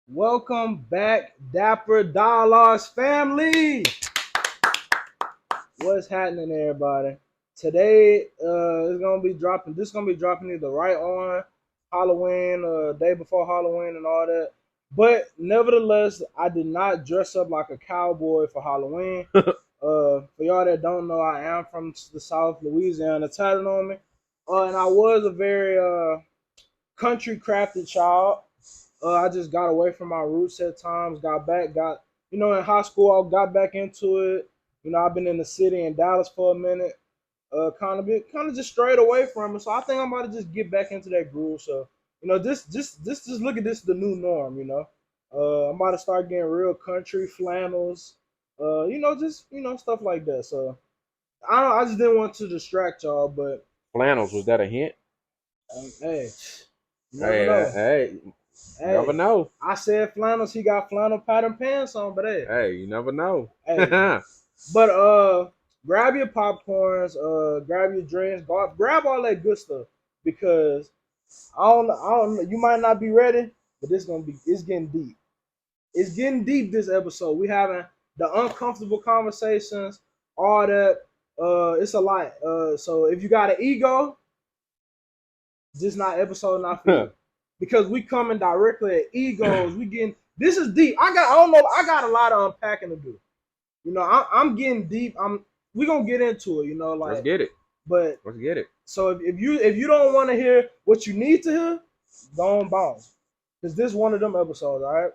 Welcome back, Dapper Dialogues family. What's happening, everybody? Today is gonna be dropping. This is gonna be dropping either right on Halloween, day before Halloween, and all that. But nevertheless, I did not dress up like a cowboy for Halloween. For y'all that don't know, I am from the South, Louisiana. Tatted on me, and I was a very country crafted child. I just got away from my roots at times, got back, in high school, I got back into it. I've been in the city in Dallas for a minute, kind of just strayed away from it. So I think I'm about to just get back into that groove. So, just look at this, the new norm, I'm about to start getting real country flannels, stuff like that. So I just didn't want to distract y'all, but Flannels, was that a hint? hey, you never Hey, know. hey, you never Hey, know. I said flannels. He got flannel pattern pants on, but hey, Hey, you never know. hey. But grab your popcorns, grab your drinks, grab all that good stuff because I don't. You might not be ready, but it's getting deep. It's getting deep this episode. We having the uncomfortable conversations, all that. It's a lot. So if you got an ego, this not episode not for you because we coming directly at egos. We getting this is deep. I don't know. I got a lot of unpacking to do. I'm getting deep. We gonna get into it. Let's Like, get it. but Let's get it. so if you don't want to hear what you need to hear, go on bounce because this is one of them episodes. All right.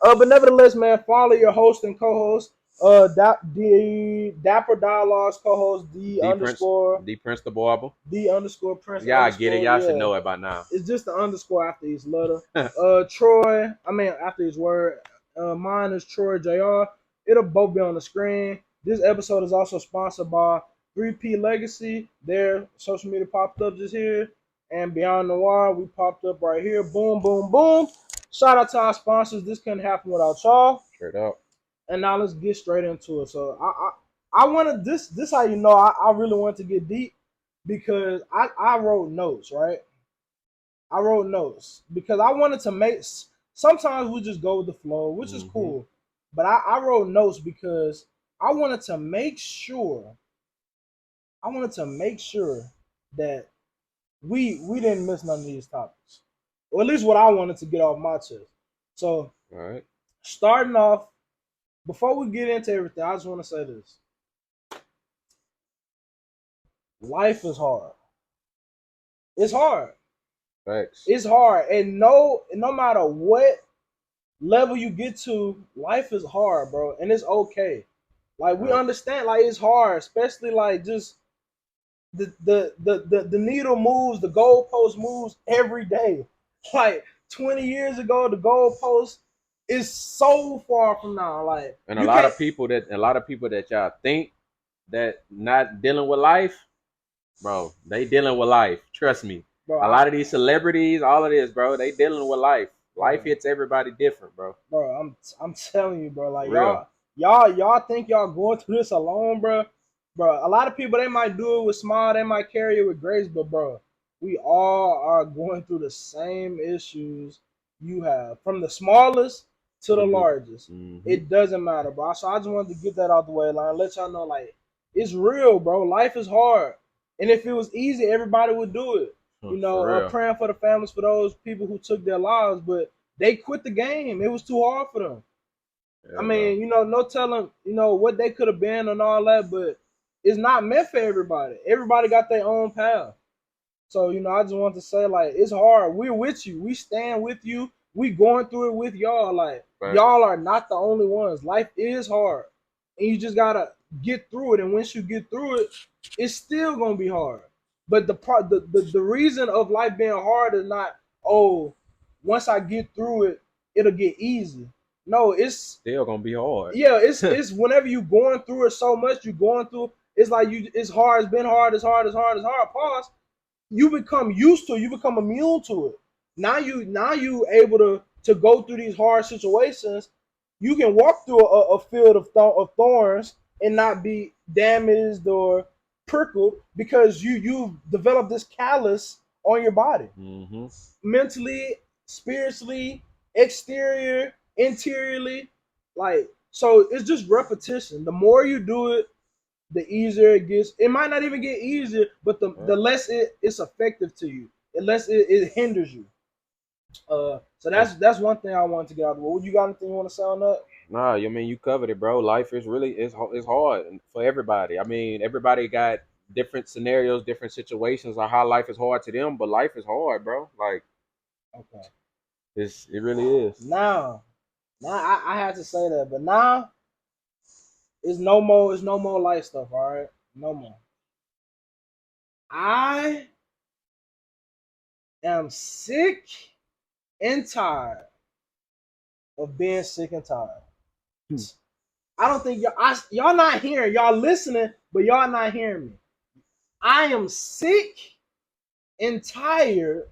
But nevertheless, man, follow your host and co-host. The Dapper Dialogues co-host D D Prince, underscore D Prince the Barber. D underscore Prince Yeah, I get it. underscore Y'all should yeah. know it by now. It's just the underscore after each letter. Troy, I mean after each word. Mine is Troy Jr. It'll both be on the screen. This episode is also sponsored by 3P Legacy. Their social media popped up just here. And Beyond Noir, we popped up right here. Boom, boom, boom. Shout out to our sponsors. This couldn't happen without y'all. Straight up. And now let's get straight into it. So I wanted this how you know I really want to get deep because I wrote notes, right? I wrote notes because I wanted to make. Sometimes we just go with the flow, which is Mm-hmm. cool. But I wrote notes because I wanted to make sure. I wanted to make sure that we didn't miss none of these topics, or at least what I wanted to get off my chest. So All right. starting off, before we get into everything, I just want to say this: life is hard. It's hard. Thanks. It's hard, and no matter what level you get to, life is hard, bro, and it's okay. Like we Right. understand, like it's hard, especially like just the needle moves, the goalpost moves every day. Like 20 years ago, the goalpost is so far from now. Like And you can't, a lot of people that y'all think that not dealing with life, bro, they dealing with life. Trust me. bro. A lot of these celebrities, all of this, bro, they dealing with life. Life Bro, hits everybody different, bro. bro, I'm telling you, bro. Like Real. y'all think y'all going through this alone, bro. Bro, a lot of people they might do it with smile, they might carry it with grace, but bro, we all are going through the same issues you have, from the smallest to the Mm-hmm. largest. Mm-hmm. It doesn't matter, bro. So I just wanted to get that out the way, like let y'all know, like it's real, bro. Life is hard, and if it was easy, everybody would do it. For real. Praying for the families for those people who took their lives, but they quit the game. It was too hard for them. I Hell no. mean, no telling, what they could have been and all that, but it's not meant for everybody. Everybody got their own path. So, I just want to say, like, it's hard. We're with you. We stand with you. We going through it with y'all. Like, Facts. y'all are not the only ones. Life is hard. And you just gotta get through it. And once you get through it, it's still gonna be hard. But the reason of life being hard is not, oh, once I get through it, it'll get easy. No, it's Still gonna be hard. yeah, it's whenever you going through it so much, you going through it's like it's hard, it's been hard, it's hard, it's hard, it's hard. Pause. You become used to it, you become immune to it. Now you able to go through these hard situations. You can walk through a field of thorns and not be damaged or prickled because you've developed this callus on your body, Mm-hmm. mentally, spiritually. exterior, interiorly. Like, so it's just repetition. The more you do it, the easier it gets. It might not even get easier, but the less it's effective to you, the less it hinders you. So that's one thing I wanted to get out of the way. What you got anything you want to say on that? Nah, I mean you covered it, bro. Life is really it's hard for everybody. I mean, everybody got different scenarios, different situations on how life is hard to them, but life is hard, bro. Like Okay. it really is. Now I had to say that, but now it's no more light stuff, all right? No more. I am sick and tired of being sick and tired. Hmm. I don't think y'all not hearing, y'all listening, but y'all not hearing me. I am sick and tired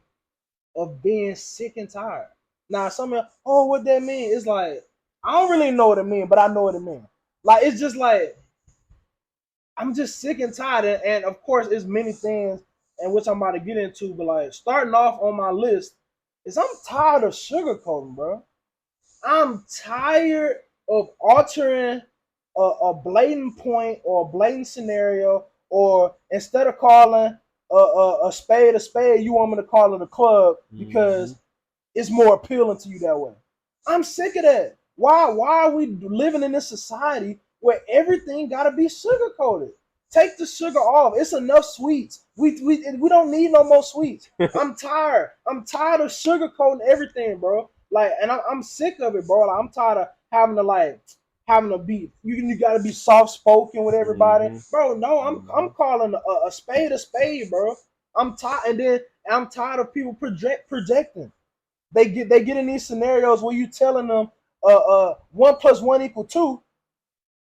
of being sick and tired. Now, some of y'all, what that mean? It's like, I don't really know what it mean, but I know what it mean. Like, it's just like, I'm just sick and tired. And of course, it's many things, and which I'm about to get into, but like, starting off on my list is I'm tired of sugarcoating, bro. I'm tired of altering a blatant point or a blatant scenario, or instead of calling a spade, you want me to call it a club Mm-hmm. because it's more appealing to you that way. I'm sick of that. Why are we living in this society where everything gotta be sugar coated? Take the sugar off. It's enough sweets. We don't need no more sweets. I'm tired. I'm tired of sugar coating everything, bro. Like, and I'm sick of it, bro. Like, I'm tired of having to be you got to be soft spoken with everybody, Mm-hmm. bro. No, I'm Mm-hmm. calling a spade, bro. I'm tired, and then I'm tired of people projecting. They get in these scenarios where you telling them 1 plus 1 equal 2,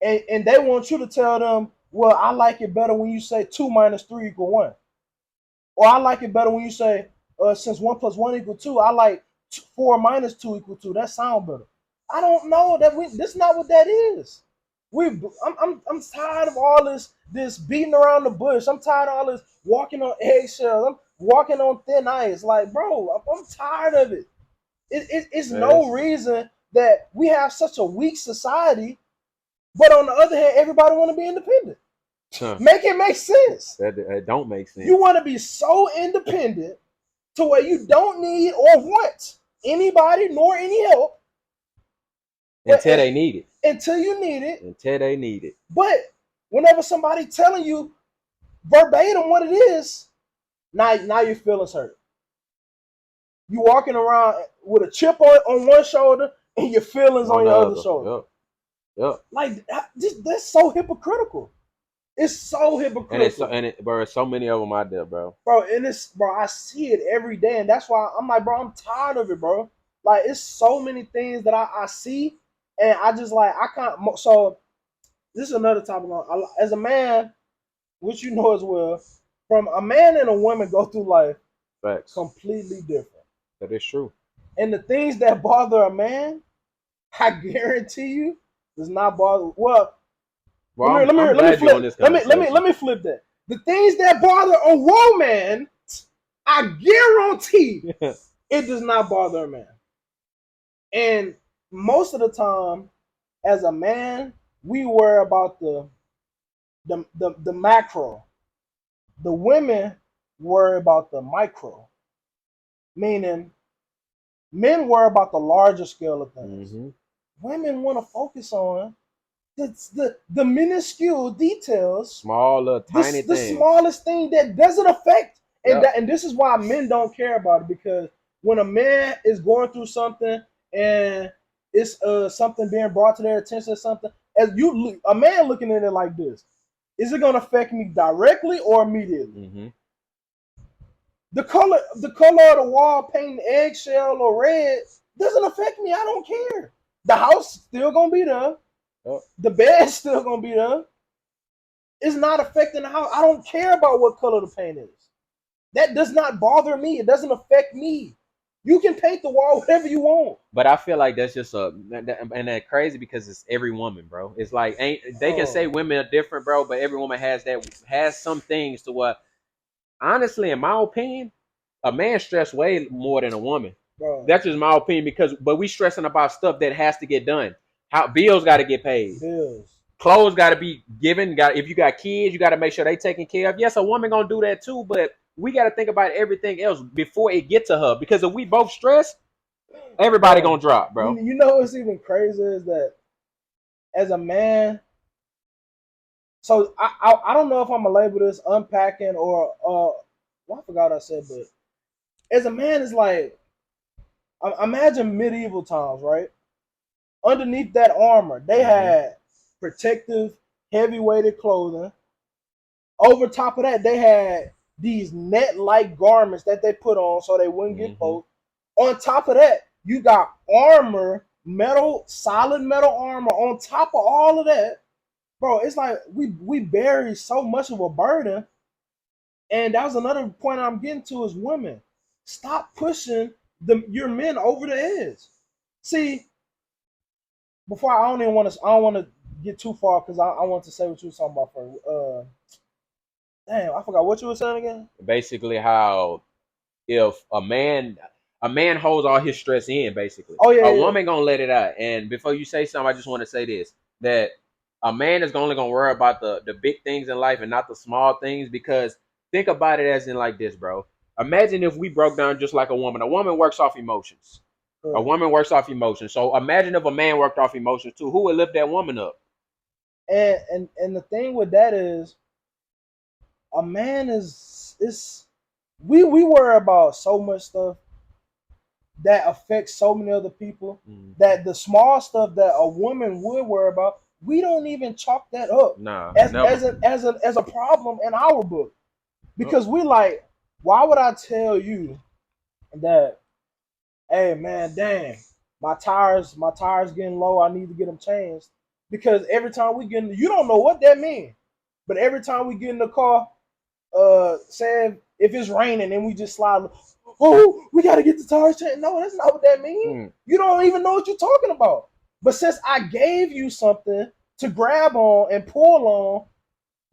and they want you to tell them, well, I like it better when you say 2 minus 3 equal 1, or I like it better when you say since 1 plus 1 equal 2, I like 4 minus 2 equal 2. That sounds better. I don't know that that's not what that is. I'm tired of all this beating around the bush. I'm tired of all this walking on eggshells. I'm walking on thin ice. Like, bro, I'm tired of it. It's no Yes. reason that we have such a weak society, but on the other hand, everybody want to be independent. Huh. Make it make sense. That don't make You sense want to be so independent to where you don't need or want anybody nor any help, but until they need it. until you need it. Until they need it. But whenever somebody telling you verbatim what it is, now your feelings hurt. You walking around with a chip on one shoulder and your feelings On on the your other other. shoulder. Yep. Yep. Like, that's so hypocritical. It's so And it's so, hypocritical, bro, there's so many of them out there, bro. bro. And it's, bro, I see it every day, and that's why I'm like, bro, I'm tired of it, bro. Like, it's so many things that I see, and I just like I can't. So this is another topic. As a man, which you know as well, from a man and a woman go through life Facts. completely different. That is true. And the things that bother a man, I guarantee you, does not bother. Well, Well, I'm let me glad you're on flip. this Let conversation. me flip that. The things that bother a woman, I guarantee it does not bother a man. And most of the time, as a man, we worry about the macro. The women worry about the micro, meaning men worry about the larger scale of things. Mm-hmm. Women want to focus on the minuscule details, Small little tiny the things. smallest thing that doesn't affect, and Yep. this is why men don't care about it, because when a man is going through something and it's something being brought to their attention or something, as you a man looking at it like this, is it going to affect me directly or immediately? Mm-hmm. The color of the wall painting eggshell or red doesn't affect me. I don't care. The house still gonna be there. Yep. The bed's still gonna be there. It's not affecting the house. I don't care about what color the paint is. That does not bother me. It doesn't affect me. You can paint the wall whatever you want. But I feel like that's just and that crazy because it's every woman, bro. It's like ain't they can say women are different, bro, but every woman has some things to what. Honestly, in my opinion, a man stress way more than a woman. bro. That's just my opinion but we stressing about stuff that has to get done. How bills got to get paid. Bills. Clothes got to be given. Got if you got kids, you got to make sure they taken care of. Yes, a woman gonna do that too, but we got to think about everything else before it get to her. Because if we both stress, everybody Bro, gonna drop, bro. you know what's even crazier is that as a man, so I don't know if I'm gonna label this unpacking or well, I forgot what I said, but as a man, it's like imagine medieval times, right? Underneath that armor, they Mm-hmm. had protective, heavy-weighted clothing. Over top of that, they had these net-like garments that they put on so they wouldn't get Mm-hmm. poked. On top of that, you got armor, metal, solid metal armor. On top of all of that, bro, it's like we bury so much of a burden. And that was another point I'm getting to is women. Stop pushing your men over the edge. See, before I don't want to get too far because I want to say what you were talking about first. Damn, I forgot what you were saying again. Basically, how if a man holds all his stress in, basically Oh yeah, a yeah, woman gonna let it out. And before you say something, I just want to say this: that a man is only gonna worry about the big things in life and not the small things. Because think about it as in like this, bro. Imagine if we broke down just like a woman. A woman works off emotions. A correct. woman works off emotions. So imagine if a man worked off emotions too. Who would lift that woman up? And the thing with that is a man is we worry about so much stuff that affects so many other people Mm. that the small stuff that a woman would worry about, we don't even chalk that up Nah, as never. as a problem in our book Nope. because we like, why would I tell you that, hey man, dang, my tires getting low, I need to get them changed because every time we get in, you don't know what that means, but every time we get in the car, saying if it's raining and we just slide, oh, we got to get the tires changed. No, that's not what that means. Mm. You don't even know what you're talking about. But since I gave you something to grab on and pull on,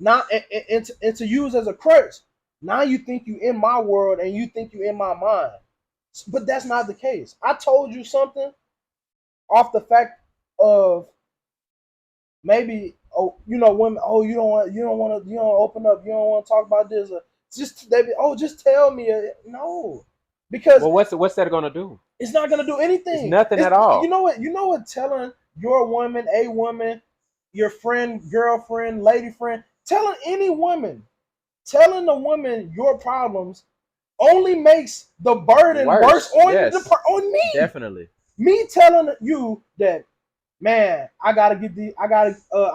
now and to use as a crutch, now you think you in my world and you think you in my mind. But that's not the case. I told you something off the fact of maybe, oh, you know, women, oh, you don't open up, you don't want to talk about this, or just they be, oh, just tell me, no, because Well, what's that gonna do? it's not gonna do It's anything. nothing It's, at all. you know what, telling your woman, a woman, your friend, girlfriend, lady friend, telling any woman, telling the woman your problems only makes the burden worse Worse, yes, on me. definitely. Me telling you that, man, I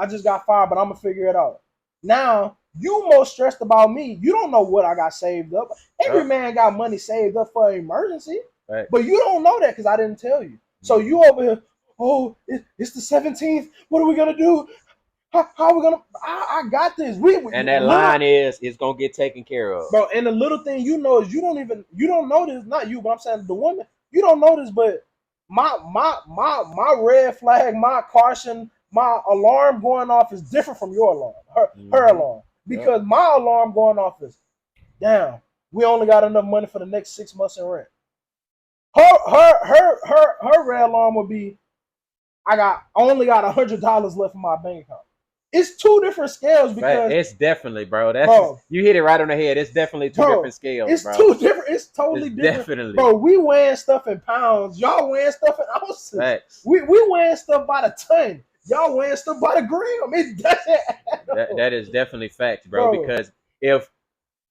just got fired, but I'm gonna figure it out. Now you most stressed about me. You don't know what I got saved up. Every Yep. man got money saved up for an emergency, but Facts. you don't know that because I didn't tell you. So Mhm. you over here, oh, it's the 17th. What are we gonna do? How are we gonna? I got this. We And that little, line is it's gonna get taken care of. bro. And the little thing you know is you don't know this. Not you, but I'm saying the woman. You don't know this, but my red flag, my caution, my alarm going off is different from your alarm, her Hmm. alarm, Yep. because my alarm going off is, damn, we only got enough money for the next 6 months in rent. Her red alarm would be, I only got $100 left in my bank account. It's two different scales Fact. because, It's definitely, bro. That's bro, you hit it right on the head. It's definitely two bro, different scales, it's bro. two different. It's It's totally different, definitely bro. We weighing stuff in pounds. Y'all weighing stuff in ounces. facts. We weighing stuff by the ton. Y'all weighing stuff by the gram. It doesn't add That up, that is definitely facts, bro. bro. Because if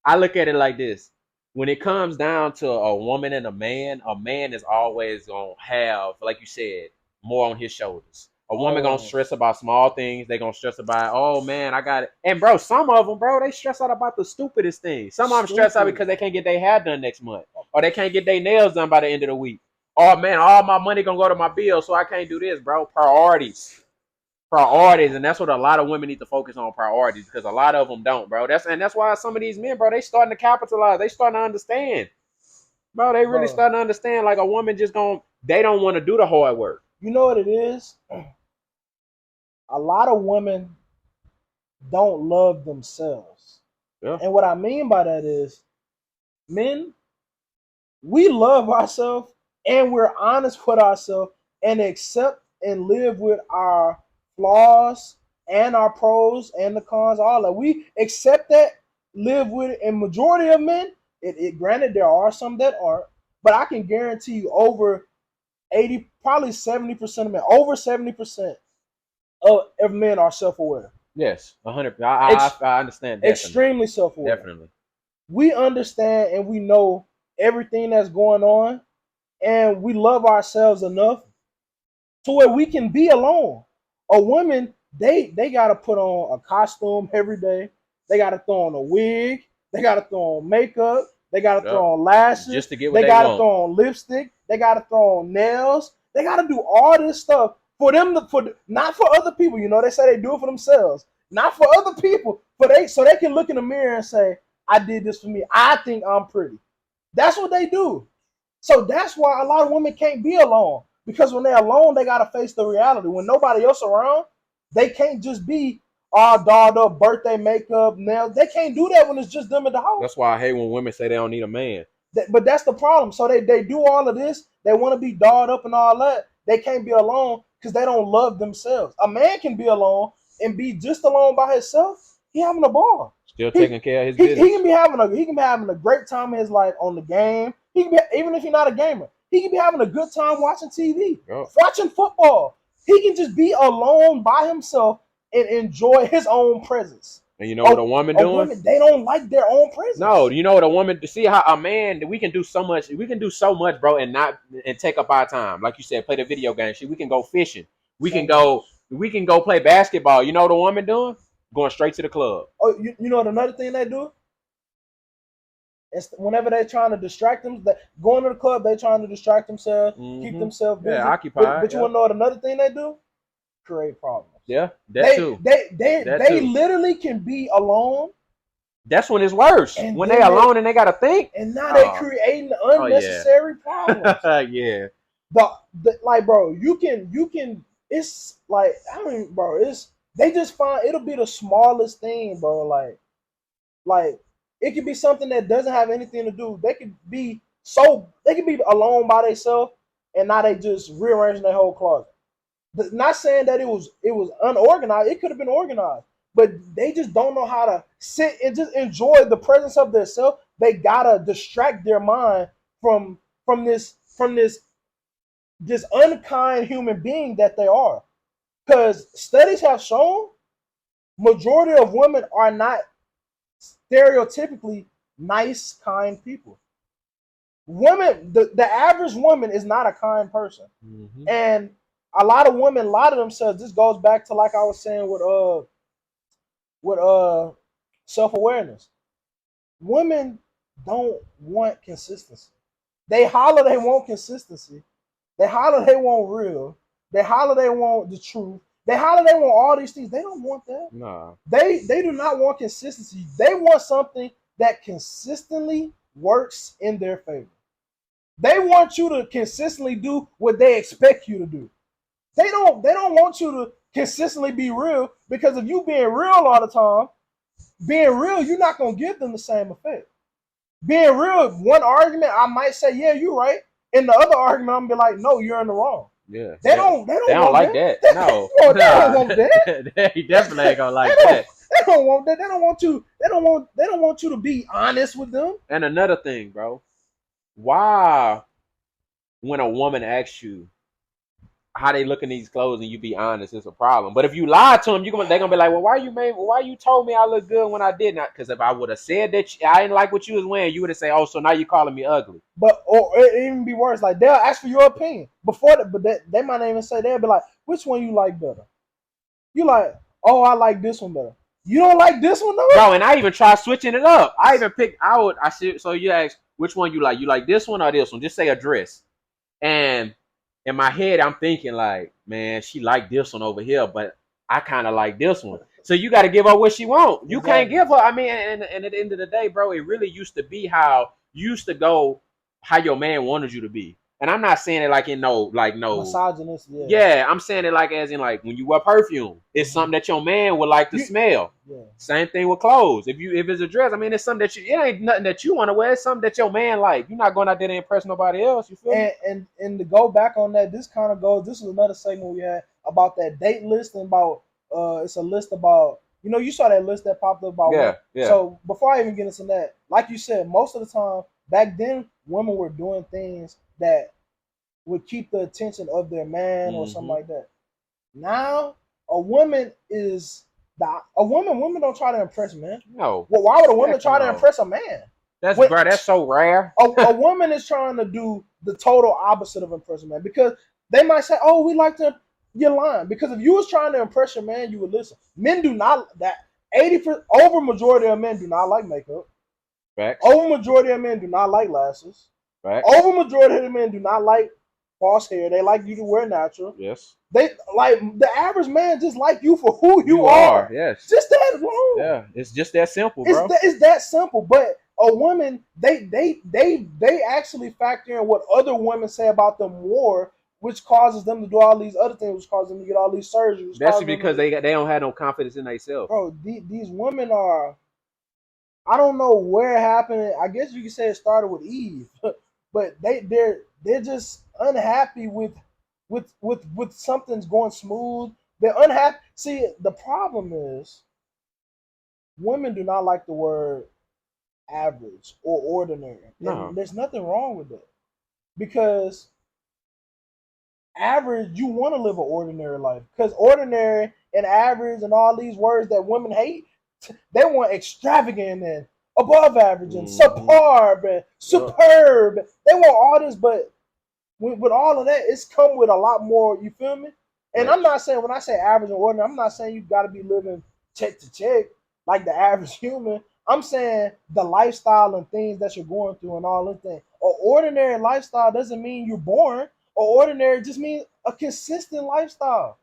I look at it like this, when it comes down to a woman and a man is always gonna have, like you said, more on his shoulders. A woman gonna Always stress about small things. They gonna stress about, oh man, I got it. And bro, some of them, bro, they stress out about the stupidest things. Some of them stress out stupid. because they can't get their hair done next month, or they can't get their nails done by the end of the week. Oh man, all my money gonna go to my bills, so I can't do this, bro. Priorities, and that's what a lot of women need to focus on, priorities, because a lot of them don't, bro. That's why some of these men, bro, they starting to capitalize. They starting to understand, bro. They really Bro, starting to understand. Like a woman just going, they don't want to do the hard work. you know what it is? A lot of women don't love themselves. Yeah. And what I mean by that is, men, we love ourselves, and we're honest with ourselves and accept and live with our flaws and our pros and the cons, all that. We accept that, live with it. And majority of men, granted there are some that aren't, but I can guarantee you over 80, probably 70% of men, over 70% of men are self-aware. Yes, 100. I understand. Definitely, Extremely self-aware. definitely. We understand and we know everything that's going on, and we love ourselves enough to where we can be alone. A woman, they gotta put on a costume every day. They gotta throw on a wig. They gotta throw on makeup. They gotta Yep. throw on lashes. Just to get what They they gotta want. throw on lipstick. They gotta throw on nails. They gotta do all this stuff for them to for not for other people. You know, they say they do it for themselves, not for other people. So they can look in the mirror and say, "I did this for me. I think I'm pretty." That's what they do. So that's why a lot of women can't be alone. Because when they're alone, they gotta face the reality. When nobody else around, they can't just be all dolled up, birthday makeup, nails. They can't do that when it's just them at the house. That's why I hate when women say they don't need a man. But that's the problem. So they do all of this. They want to be dolled up and all that. They can't be alone because they don't love themselves. A man can be alone and be just alone by himself. He having a ball. Still taking care of his business. He can be having a great time in his life on the game. He can be, even if he's not a gamer, he can be having a good time watching TV, watching football. He can just be alone by himself and enjoy his own presence. And you know what a woman doing? Women, they don't like their own presence. No, you know what a woman, to see how a man, we can do so much, bro, and take up our time. Like you said, play the video game shit. We can go fishing. We can go play basketball. You know what a woman doing? Going straight to the club. Oh, you know what another thing they do? It's whenever they're trying to distract them, going to the club, they're trying to distract themselves, keep themselves busy. Yeah, occupied. But you want to know what another thing they do? Create problems. Yeah, too. They literally can be alone. That's when it's worse. When they alone and they gotta think. And now they creating unnecessary problems. Yeah. Like, bro, you can. It's like, I mean, bro, they just find it'll be the smallest thing, bro. Like it could be something that doesn't have anything to do. They could be alone by themselves, and now they just rearranging their whole closet. Not saying that it was unorganized. It could have been organized, but they just don't know how to sit and just enjoy the presence of themselves. They gotta distract their mind from this unkind human being that they are. Because studies have shown majority of women are not stereotypically nice, kind people. Women, the average woman is not a kind person, and a lot of women lie to themselves. This goes back to, like I was saying, with self-awareness. Women don't want consistency. They holler they want consistency. They holler they want real. They holler they want the truth. They holler they want all these things. They don't want that. Nah. They do not want consistency. They want something that consistently works in their favor. They want you to consistently do what they expect you to do. They don't want you to consistently be real, because if you being real all the time, being real, you're not gonna give them the same effect. Being real, one argument I might say, yeah, you're right. In the other argument, I'm gonna be like, no, you're in the wrong. Yeah. They don't like that. No. They don't want that. They definitely ain't gonna like that. They don't want that. They don't want you to be honest with them. And another thing, bro. Why, when a woman asks you how they look in these clothes and you be honest, it's a problem. But if you lie to them, they're gonna be like, well, why you told me I look good when I did not? Because if I would have said that I didn't like what you was wearing, you would have said, oh, so now you calling me ugly. But or it even be worse. Like, they'll ask for your opinion before that, but they might not even say. They'll be like, which one you like better? You like, oh, I like this one better. You don't like this one though? Bro, and I even try switching it up. So you ask, which one you like? You like this one or this one? Just say a dress. And in my head, I'm thinking like, man, she like this one over here, but I kind of like this one. So you got to give her what she want. You can't give her. I mean, and at the end of the day, bro, it really used to be how you used to go, how your man wanted you to be. and I'm not saying it like in no misogynist. Yeah. yeah, I'm saying it like as in like when you wear perfume, it's something that your man would like to You- smell. Yeah. Same thing with clothes. If it's a dress, I mean it's something that it ain't nothing that you want to wear. It's something that your man like. You're not going out there to impress nobody else. You feel me? And to go back on that, this kind of goes. This is another segment we had about that date list and about it's a list about you saw that list that popped up about Yeah, women. yeah. So before I even get into that, like you said, most of the time back then women were doing things that would keep the attention of their man or something like that. Now a woman is a woman. Women don't try to impress men. No. Well, why would a woman try to impress a man? That's so rare. A woman is trying to do the total opposite of impress a man because they might say, "Oh, we like to." You're lying because if you was trying to impress your man, you would listen. Men do not that 80% over majority of men do not like makeup. Facts. Over majority of men do not like lashes. Facts. Over majority of the men do not like false hair. They like you to wear natural. Yes. They like the average man just like you for who you are. Yes. Just that alone. Yeah. It's just that simple, bro. It's that simple. But a woman, they actually factor in what other women say about them more, which causes them to do all these other things, which causes them to get all these surgeries. That's because they don't have no confidence in themselves. Bro, these women are. I don't know where it happened. I guess you could say it started with Eve, but they're just unhappy with something's going smooth. They're unhappy. See, the problem is women do not like the word average or ordinary. No. And there's nothing wrong with it. Because average, you want to live an ordinary life. Because ordinary and average and all these words that women hate, they want extravagant and above average and superb and superb. They want all this, but with all of that, it's come with a lot more. You feel me? And I'm not saying when I say average and ordinary, I'm not saying you got to be living check to check like the average human. I'm saying the lifestyle and things that you're going through and all that thing. An ordinary lifestyle doesn't mean you're boring. Or ordinary just means a consistent lifestyle.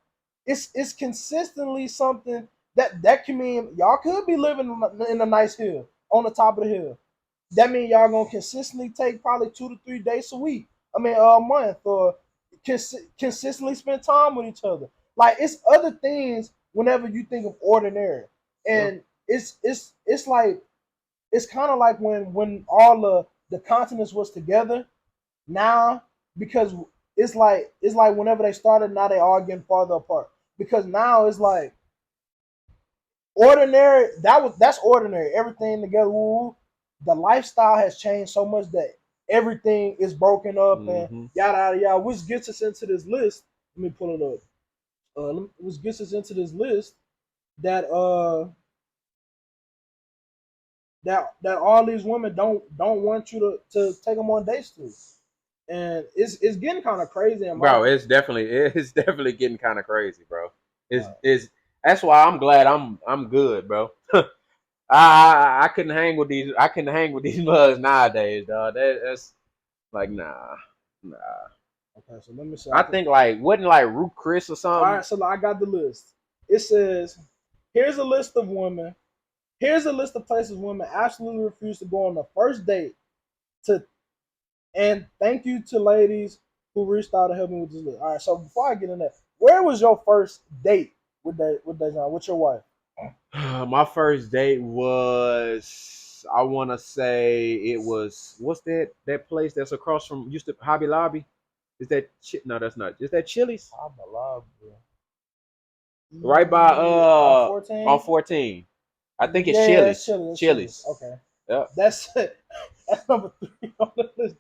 It's consistently something that can mean y'all could be living in a nice hill on the top of the hill. That means y'all gonna consistently take probably 2 to 3 days a week. I mean a month or consistently spend time with each other. Like it's other things whenever you think of ordinary, and it's like it's kind of like when all the continents was together. Now because it's like whenever they started, now they all getting farther apart. Because now it's like ordinary. That's ordinary. Everything together. Woo-woo. The lifestyle has changed so much that everything is broken up and yada yada yada. Which gets us into this list. Let me pull it up. Which gets us into this list that that all these women don't want you to take them on dates to. And it's getting kind of crazy, bro. It's definitely getting kind of crazy, bro. It's that's why I'm glad I'm good, bro. I couldn't hang with these. I couldn't hang with these mugs nowadays, dog. That's like nah. Okay, so let me see. I think like wasn't like Ruth Chris or something. All right, so I got the list. It says, "Here's a list of women. Here's a list of places women absolutely refuse to go on the first date to." And thank you to ladies who reached out to help me with this list. All right, so before I get in there, where was your first date with Dejan, with your wife? My first date was, I want to say it was, what's that place that's across from used to Hobby Lobby? Is that no? That's not. Is that Chili's? Hobby Lobby. Right by on 14? on 14. I think it's Chili's. Okay. Yep. That's number 3 on the list.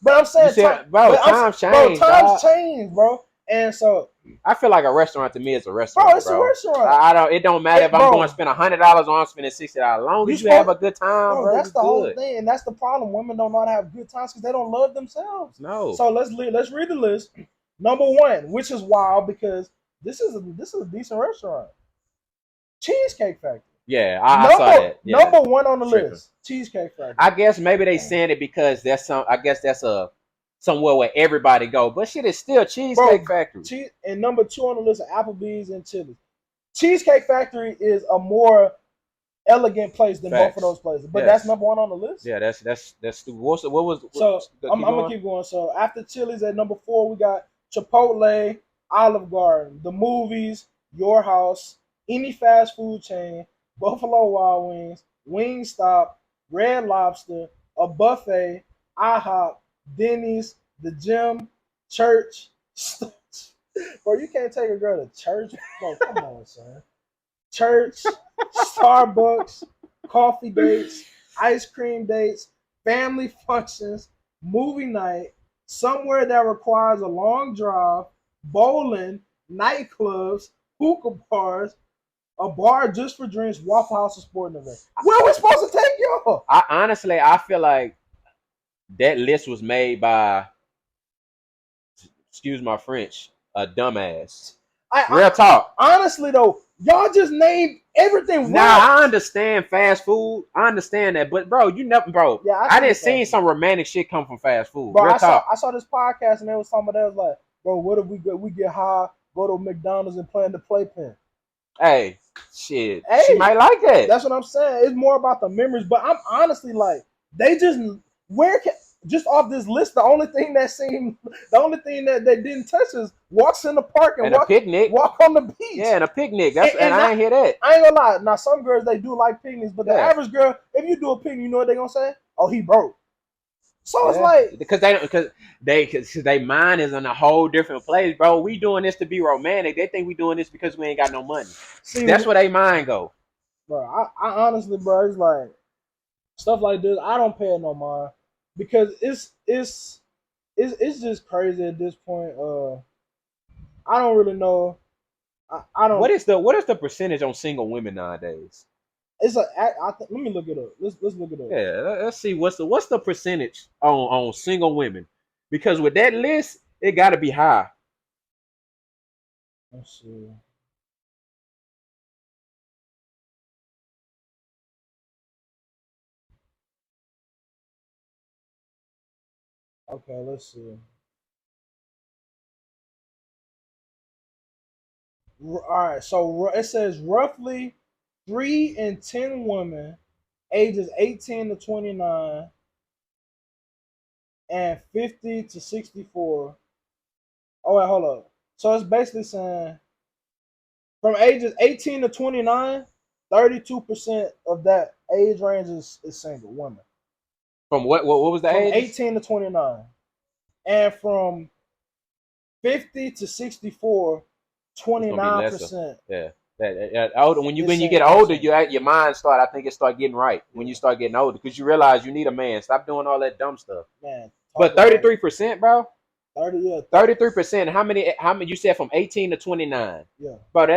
But I'm saying, times change. Times change, bro. And so I feel like a restaurant to me is a restaurant. Bro, it's a restaurant. I don't. It don't matter if I'm going to spend $100 or I'm spending $60. As long as you have a good time, bro. That's the whole thing, and that's the problem. Women don't know how to have good times because they don't love themselves. No. So let's read the list. Number 1, which is wild because this is a decent restaurant. Cheesecake Factory. Yeah, I saw that. Yeah. Number 1 on the list, Cheesecake Factory. I guess maybe they saying it because that's somewhere where everybody go, but shit is still Cheesecake Factory. And number 2 on the list are Applebee's and Chili's. Cheesecake Factory is a more elegant place than both of Facts. those places. But that's Yes. number one on the list. Yeah, that's stupid. What was So I'm keep gonna going? keep going. So after Chili's at number 4, we got Chipotle, Olive Garden, the movies, Your House, any fast food chain, Buffalo Wild Wings, Wingstop, Red Lobster, a buffet, IHOP, Denny's, the gym, church. Bro, you can't take a girl to church. Bro, come on, son. Church, Starbucks, coffee dates, ice cream dates, family functions, movie night, somewhere that requires a long drive, bowling, nightclubs, hookah bars, a bar just for drinks, Waffle House, or sporting event. Where are we supposed to take y'all? I feel like that list was made by, excuse my French, a dumbass. Real talk. Honestly though, y'all just named everything Now right. I understand fast food. I understand that, but bro, you never, bro. Yeah, I didn't fast see food. some romantic shit come from fast food. Bro, Real talk. I saw this podcast and there was somebody that was like, bro, what if we get high, go to McDonald's and play in the playpen? Hey, shit. Hey, She might like that. that's what I'm saying. It's more about the memories. But I'm honestly like, they just where can just off this list, the only thing that they didn't touch is walks in the park and And a picnic. walk on the beach. Yeah, and a picnic. That's and I not- ain't hear that. I ain't gonna lie. Now some girls they do like picnics, but the Yeah. average girl, if you do a picnic, you know what they gonna say? Oh, he broke. So it's Yeah. like because they mind is in a whole different place, bro. We doing this to be romantic. They think we doing this because we ain't got no money. see, That's where they mind go. bro. I honestly, bro, it's like stuff like this. I don't pay it no mind because it's just crazy at this point. I don't really know. I don't. What is the percentage on single women nowadays? It's a. Let me look it up. Let's look it up. Yeah, let's see what's the percentage on single women, because with that list, it got to be high. Let's see. Okay, let's see. All right, so it says roughly 3 in 10 women ages 18 to 29 and 50 to 64. Oh wait, hold up. So it's basically saying from ages 18 to 29, 32% of that age range is single women. From what was the From age? 18 to 29. And from 50 to 64, 29%. Yeah. That older when you It's get saying older, percent. your mind start getting right when you start getting older, because you realize you need a man. Stop doing all that dumb stuff. Man, But 33%, bro. 30, yeah. 33%. How many you said from 18 to 29? Yeah. Bro,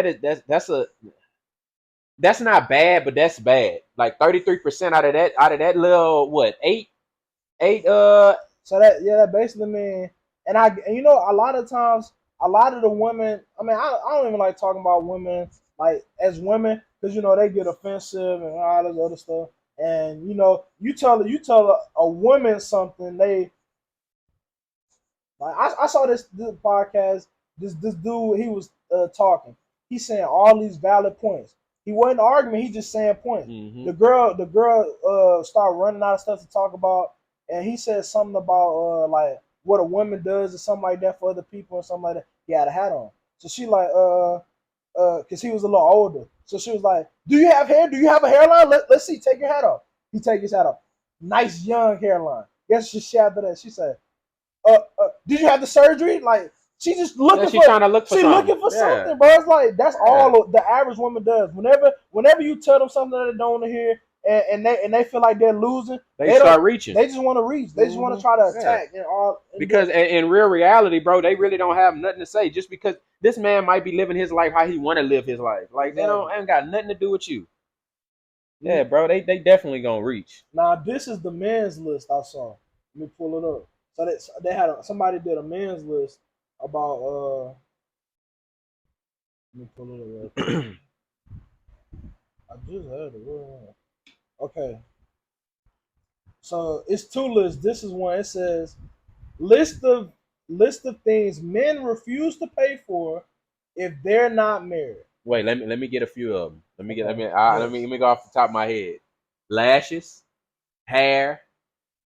that's not bad, but that's bad. Like 33% out of that little what, eight So that basically mean, and you know a lot of times a lot of the women. I mean, I don't even like talking about women like as women because you know they get offensive and all this other stuff. And you know you tell a woman something, they like I saw this podcast. This dude, he was talking. He's saying all these valid points. He wasn't arguing. He just saying points. Mm-hmm. The girl started running out of stuff to talk about, and he said something about like what a woman does or something like that for other people and something like that. He had a hat on, so she like because he was a little older. So she was like, "Do you have hair? Do you have a hairline? Let's see. Take your hat off." He take his hat off. Nice young hairline. Guess she after that. She said, did you have the surgery? Like she just looking she's trying to look for she something. looking for something, bro. It's like that's all the average woman does. Whenever you tell them something that they don't want to hear, and they feel like they're losing, they start reaching. They just want to reach. They just want to try to attack and all. Because in real reality, bro, they really don't have nothing to say. Just because this man might be living his life how he want to live his life, like they ain't got nothing to do with you. Yeah, bro, they definitely gonna reach. Now this is the men's list I saw. Let me pull it up. So they had somebody did a men's list about let me pull it up. I just had it. Okay. So it's 2 lists. This is one. It says list of things men refuse to pay for if they're not married. Wait, let me get a few of them. Okay. Let Yes. me go off the top of my head. Lashes, hair.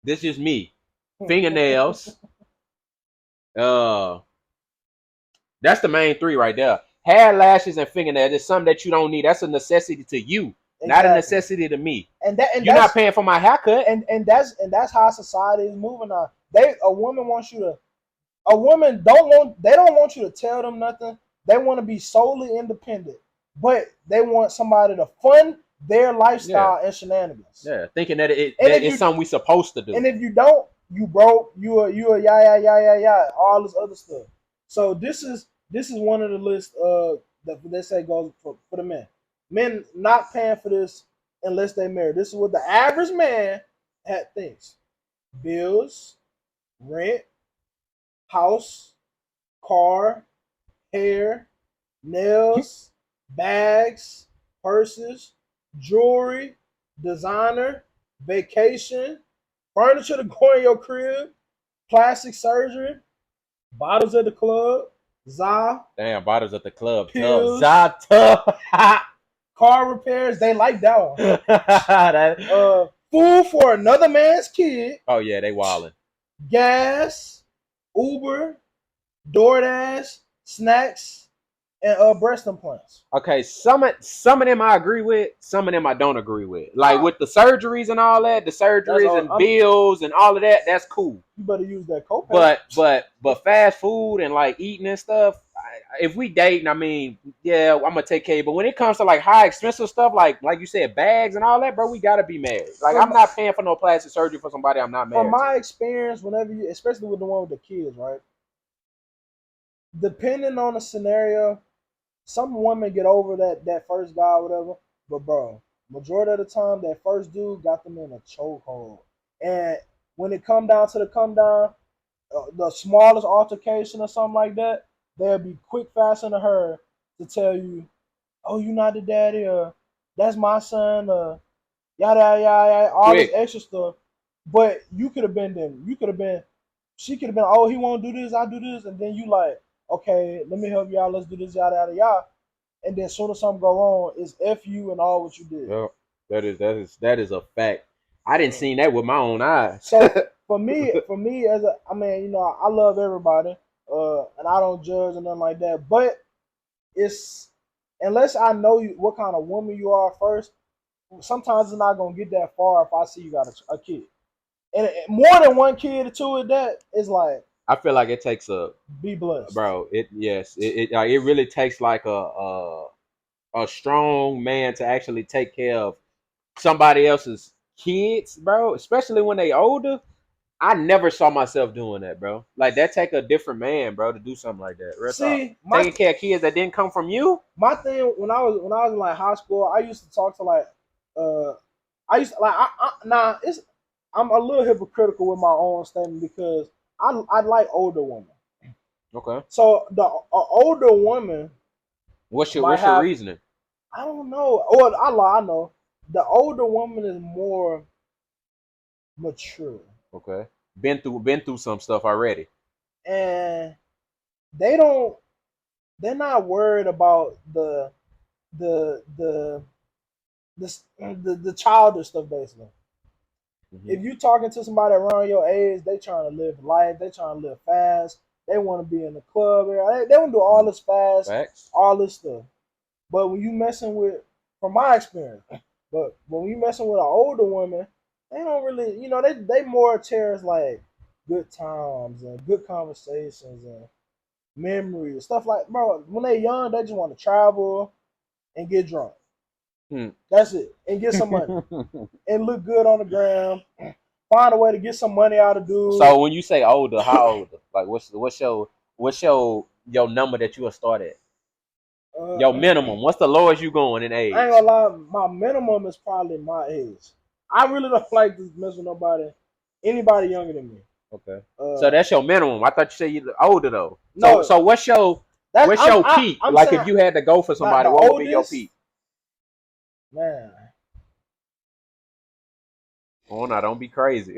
This is me. Fingernails. Uh, that's the main three right there. Hair, lashes, and fingernails. It's something that you don't need. That's a necessity to you, not a Exactly. necessity to me. And You're not that's paying for my haircut. and that's how society is moving on. A woman wants you to a woman don't want you to tell them nothing. They want to be solely independent, but they want somebody to fund their Yeah, lifestyle and shenanigans. yeah. Thinking that And that if it's you something we supposed to do. and if you don't, you broke. You a yeah, all this other stuff. So this is one of the lists that they say goes for the men. Men not paying for this unless they marry. This is what the average man had thinks: bills, rent, house, car, hair, nails, bags, purses, jewelry, designer, vacation, furniture to go in your crib, plastic surgery, bottles at the club, za, Damn, bottles at the club. Tough. pills, Zata. car repairs. They like that one. That- Food for another man's kid, oh yeah, they wildin'. gas, Uber, DoorDash, snacks, and breast implants. Okay, some of them I agree with, some of them I don't agree with. Like Nah, with the surgeries and all that, the that's surgeries all. and bills and all of that, that's cool. You better use that copay. But fast food and like eating and stuff, if we dating, I mean, yeah, I'm gonna take care. But when it comes to like high expensive stuff, like you said, bags and all that, bro, we gotta be married. Like I'm From not paying for no plastic surgery for somebody I'm not from married to. my experience, whenever you, especially with the one with the kids, right? Depending on the scenario, some women get over that first guy, or whatever. But bro, majority of the time, that first dude got them in a chokehold. And when it come down, the smallest altercation or something like that, they'll be quick, fast, in a hurry to tell you, "Oh, you not the daddy," or "That's my son," yada yada yada, all this Quick, extra stuff. But you could have been them. You could have been. She could have been. Oh, he won't do this. I do this, and then you like, okay, let me help y'all. Let's do this. Yada yada yada. And then soon as something go wrong, it's f you and all what you did. yeah, that is a fact. I didn't So, see that with my own eyes. so for me, as a, I mean, I love everybody, and I don't judge or nothing like that. But it's unless I know you, what kind of woman you are first. Sometimes it's not gonna get that far if I see you got a kid. And more than one kid or two of that is like I feel like it takes a be blessed. bro. It yes, it really takes like a strong man to actually take care of somebody else's kids, bro. Especially when they older. I never saw myself doing that, bro. Like that take a different man, bro, to do something like that. Real talk. See, Taking care of kids that didn't come from you. my thing when I was in like high school, I used to talk to like uh I used to like nah it's I'm a little hypocritical with my own statement because I like older women. Okay. So the older woman might What's your have, reasoning? I don't know. Well, I know the older woman is more mature Okay. Been through some stuff already. and they don't they're not worried about the the the childish stuff basically. Hmm. If you talking to somebody around your age, they trying to live life, they trying to live fast, they want to be in the club, they want to do all this fast, Facts. all this stuff. But when you messing with, from my experience, but when you messing with an older woman, they don't really, they more cherish like good times and good conversations and memories, stuff like, bro. When they young, they just want to travel and get drunk. Hmm. That's it, and get some money and look good on the gram. Find a way to get some money out of dude. So when you say older, how old? Like what's your number that you will start at? Your Uh, minimum. What's the lowest you going in I ain't age? gonna lie, my minimum is probably my age. I really don't like to mess with anybody younger than me. Okay. So Uh, that's your minimum. I thought you said you older though. So no, so what's your that's what's your peak? I'm Like saying if you had to go for like somebody, the what would be your oldest peak? man. Oh, no, don't be crazy.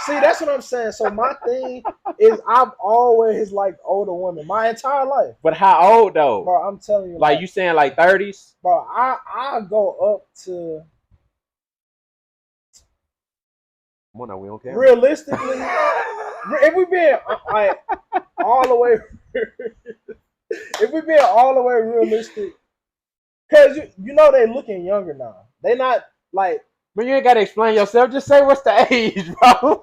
See, that's what I'm saying. So my thing is, I've always liked older women my entire life, But how old though? bro. I'm telling you, Like like, you saying like 30s? bro, I go up to Come on now, we on camera. realistically, if we being like all the way, if we being all the way realistic, because you know they looking younger now. They not like But you ain't gotta explain yourself. Just say what's the age, bro.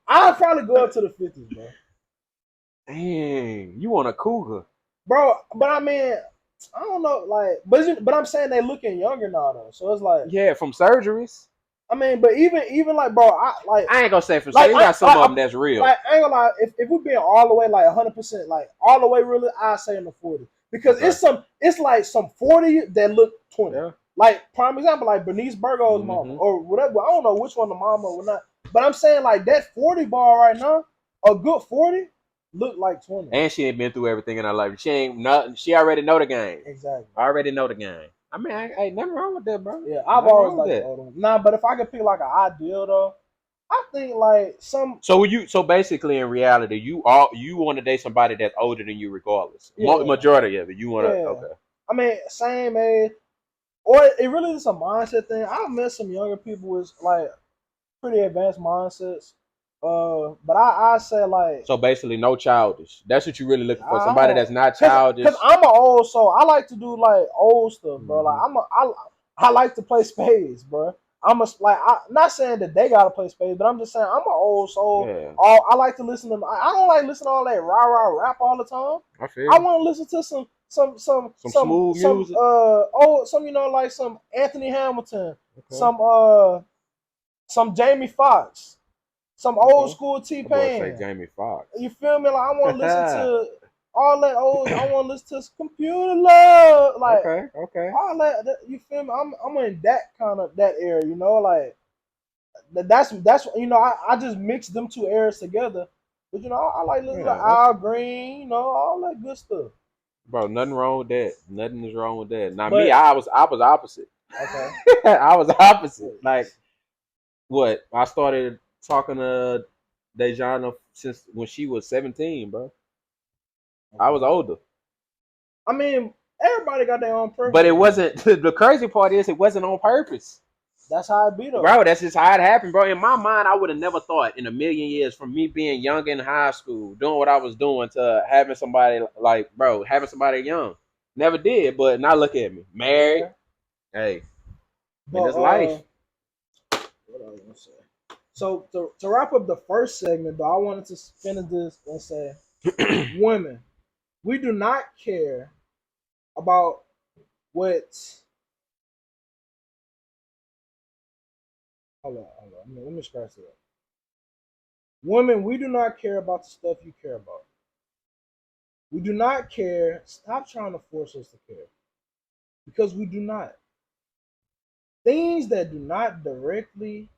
I'll probably go up to the 50s, bro. Dang, you want a cougar? Bro, but I mean, I don't know, like, but I'm saying they looking younger now though. So it's like, Yeah, from surgeries. I mean, but even like, bro, I ain't gonna say from like surgery. You got some of them that's real. like I ain't gonna lie. If we being all the way like 100%, like all the way really, I say in the 40s because Okay. it's like some 40 that look 20. Yeah. Like prime example, like Bernice Burgos' mama or whatever. I don't know which one the mama or not, but I'm saying like that 40 bar right now, a good 40 look like 20. And she ain't been through everything in her life. She ain't nothing. She already know the game. Exactly. I already know the game. I mean, ain't nothing wrong with that, bro. Yeah, I've Nothing always wrong with liked the that. older one. Nah, but if I could pick like an ideal though, I think like some. So basically in reality, you want to date somebody that's older than you, regardless. Yeah, Majority of it, you want to. yeah. Okay. I mean, same age, or it really is a mindset thing. I met some younger people with like pretty advanced mindsets. But I say like So basically, no childish. That's what you really looking for. I Somebody don't, that's not childish. cause I'm an old soul. I like to do like old stuff, bro. Like Hmm. I like to play spades, bro. I'm not saying that they gotta play spades, but I'm just saying I'm an old soul. Yeah, I like to listen to. I don't like listening to all that rah rah rap all the time. I feel I you. want to listen to Some smooth music. some like some Anthony Hamilton, Okay. some Jamie Foxx, some old Okay. school T That boy say Pain. Jamie Foxx. You feel me? Like I want to listen Okay. to all that old. I want to listen to computer love, like Okay. all that. You feel me? I'm in that kind of that era. You know, like that's you know I just mixed them two eras together. But you know I like listening to Yeah, that's Al Green. You know all that good stuff. bro. Nothing wrong with that. Nothing is wrong with that. Now me, But I was opposite. okay, I was opposite. Like what? I started talking to Dejana since when she was 17, bro. I was okay. older. I mean, everybody got their own But it preferences. wasn't the crazy part is it wasn't on purpose. That's how it be though. Bro, that's just how it happened, bro. In my mind, I would have never thought in a million years from me being young in high school, doing what I was doing to having somebody like, bro, having somebody young. Never did, but now look at me. Married. Yeah. Hey, in But this life. what I was gonna say. So to wrap up the first segment, though, I wanted to finish this and say, women, we do not care about what. Hold on. Let me scratch it up. Women, we do not care about the stuff you care about. We do not care. Stop trying to force us to care because we do not. Things that do not directly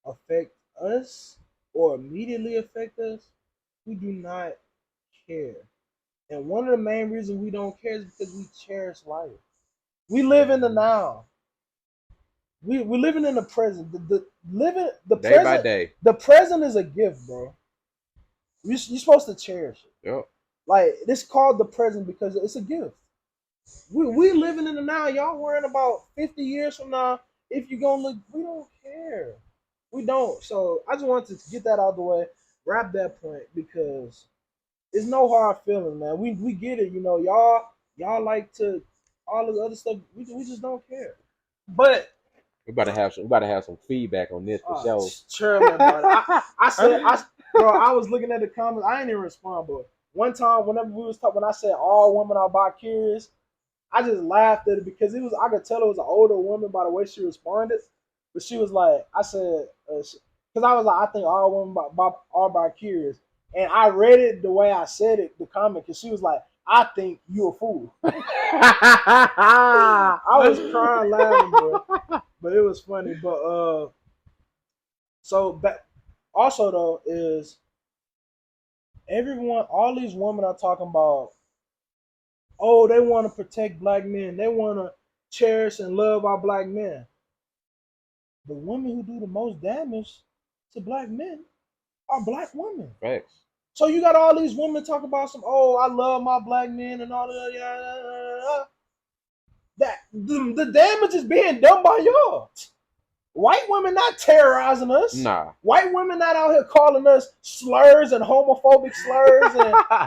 affect us or immediately affect us, we do not care. And one of the main reasons we don't care is because we cherish life. We live in the now. We're living in the present. Day by day. The present is a gift, bro. You're supposed to cherish it. Yep. Like it's called the present because it's a gift. We living in the now. Y'all worrying about 50 years from now if you gonna look. We don't care. We don't. So I just wanted to get that out of the way, wrap that point because it's no hard feeling, man. We get it. You know, y'all like to all this other stuff. We just don't care. But We about to have some feedback on this for sure. Chairman, bro. I said bro. I was looking at the comments. I didn't even respond, but one time whenever we was talking, when I said all women are bi curious, I just laughed at it because it was. I could tell it was an older woman by the way she responded. But she was like, I said, because I was like, I think all women are bi curious, and I read it the way I said it, the comment, because she was like, I think you a fool. I was crying laughing, bro, but it was funny. But so but also though is everyone, all these women are talking about, oh, they want to protect black men, they want to cherish and love our black men. the women who do the most damage to black men are black women. Facts. So you got all these women talk about some, oh, I love my black men and all that. Yeah, that the damage is being done by y'all. White women not terrorizing us. Nah. White women not out here calling us slurs and homophobic slurs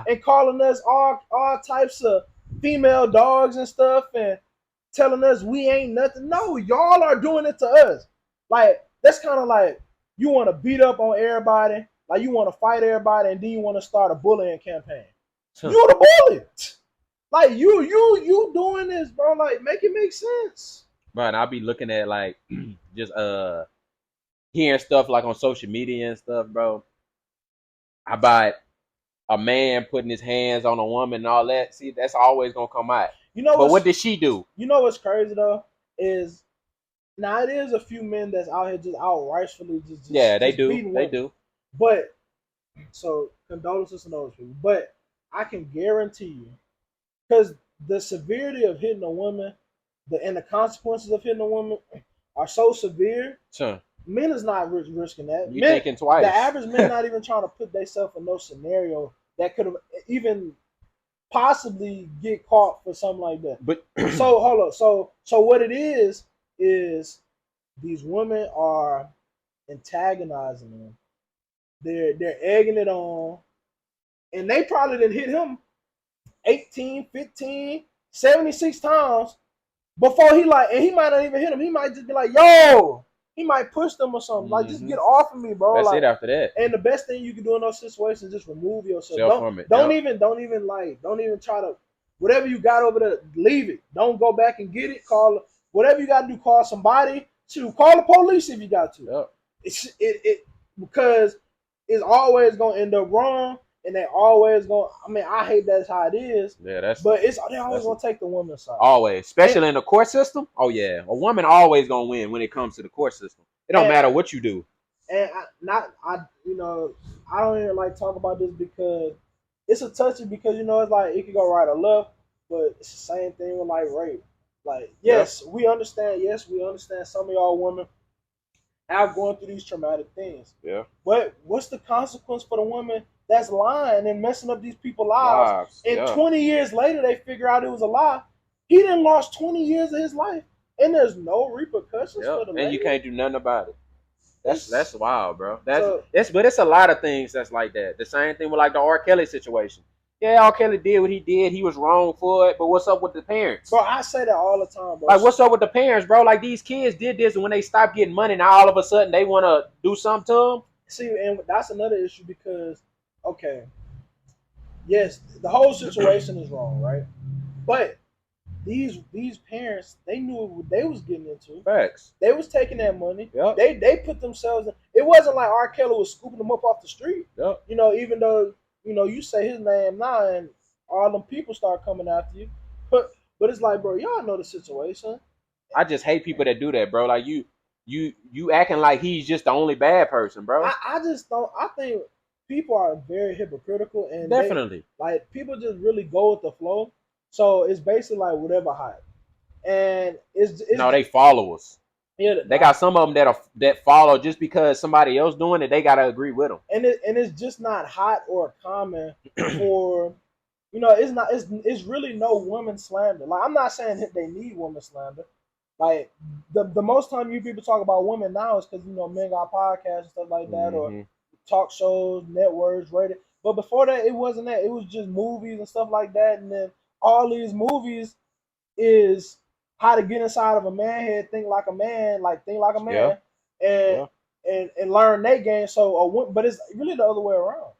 and calling us all types of female dogs and stuff and telling us we ain't nothing. No, y'all are doing it to us. Like that's kind of like you want to beat up on everybody, like you want to fight everybody, and then you want to start a bullying campaign. You the bully. Like you doing this, bro. Like make it make sense. But I'll be looking at like just hearing stuff like on social media and stuff, bro, about a man putting his hands on a woman and all that. See, that's always gonna come out. You know, but what did she do? You know what's crazy though is now it is a few men that's out here just outrightfully just yeah, they just do, they do. But so condolences to those people. But I can guarantee you, because the severity of hitting a woman, and the consequences of hitting a woman are so severe. Sure. Men is not risking that. You thinking twice. The average man not even trying to put themselves in no scenario that could have even possibly get caught for something like that. But so hold up. So what it is these women are antagonizing them. They're egging it on, and they probably didn't hit him 18, 15, 76 times before he like, and he might not even hit him. He might just be like, yo. He might push them or something. Like, just get off of me, bro. That's like, it after that. And the best thing you can do in those situations is just remove yourself. Don't even try to, whatever you got over there, leave it. Don't go back and get it. Call whatever you got to do. Call somebody. Call the police if you got to. Yep. It because it's always gonna end up wrong, and they always gonna. I mean, I hate that's how it is. Yeah, but they always gonna take the woman's side. Always, especially in the court system. Oh yeah, a woman always gonna win when it comes to the court system. It don't matter what you do. And I don't even like talk about this because it's a touchy, because it's like it could go right or left, but it's the same thing with like rape. Like yes, we understand. Yes, we understand. Some of y'all women have gone through these traumatic things. Yeah. But what's the consequence for the woman that's lying and messing up these people's lives? And 20 years later, they figure out it was a lie. He done lost 20 years of his life, and there's no repercussions for the lady. And you can't do nothing about it. That's wild, bro. But it's a lot of things that's like that. The same thing with like the R. Kelly situation. Yeah, R. Kelly did what he did. He was wrong for it. But what's up with the parents? Bro, I say that all the time, bro. Like, what's up with the parents, bro? Like, these kids did this, and when they stop getting money, now all of a sudden they want to do something to them? See, and that's another issue because, okay, yes, the whole situation is wrong, right? But these parents, they knew what they was getting into. Facts. They was taking that money. Yep. They put themselves in. It wasn't like R. Kelly was scooping them up off the street. Yep. Even though, you say his name now and all them people start coming after you. But it's like, bro, y'all know the situation. I just hate people that do that, bro. Like you acting like he's just the only bad person, bro. I just don't. I think people are very hypocritical, and definitely people just really go with the flow. So it's basically like whatever hype, and it's no, they followers. Yeah, they got some of them that follow just because somebody else doing it. They gotta agree with them, and it's just not hot or common for it's not. It's really no woman slander. Like, I'm not saying that they need woman slander. Like the most time you people talk about women now is because men got podcasts and stuff like that, or talk shows, networks, radio. But before that, it wasn't that. It was just movies and stuff like that. And then all these movies is how to get inside of a man head, think like a man, and learn their game. So, but it's really the other way around.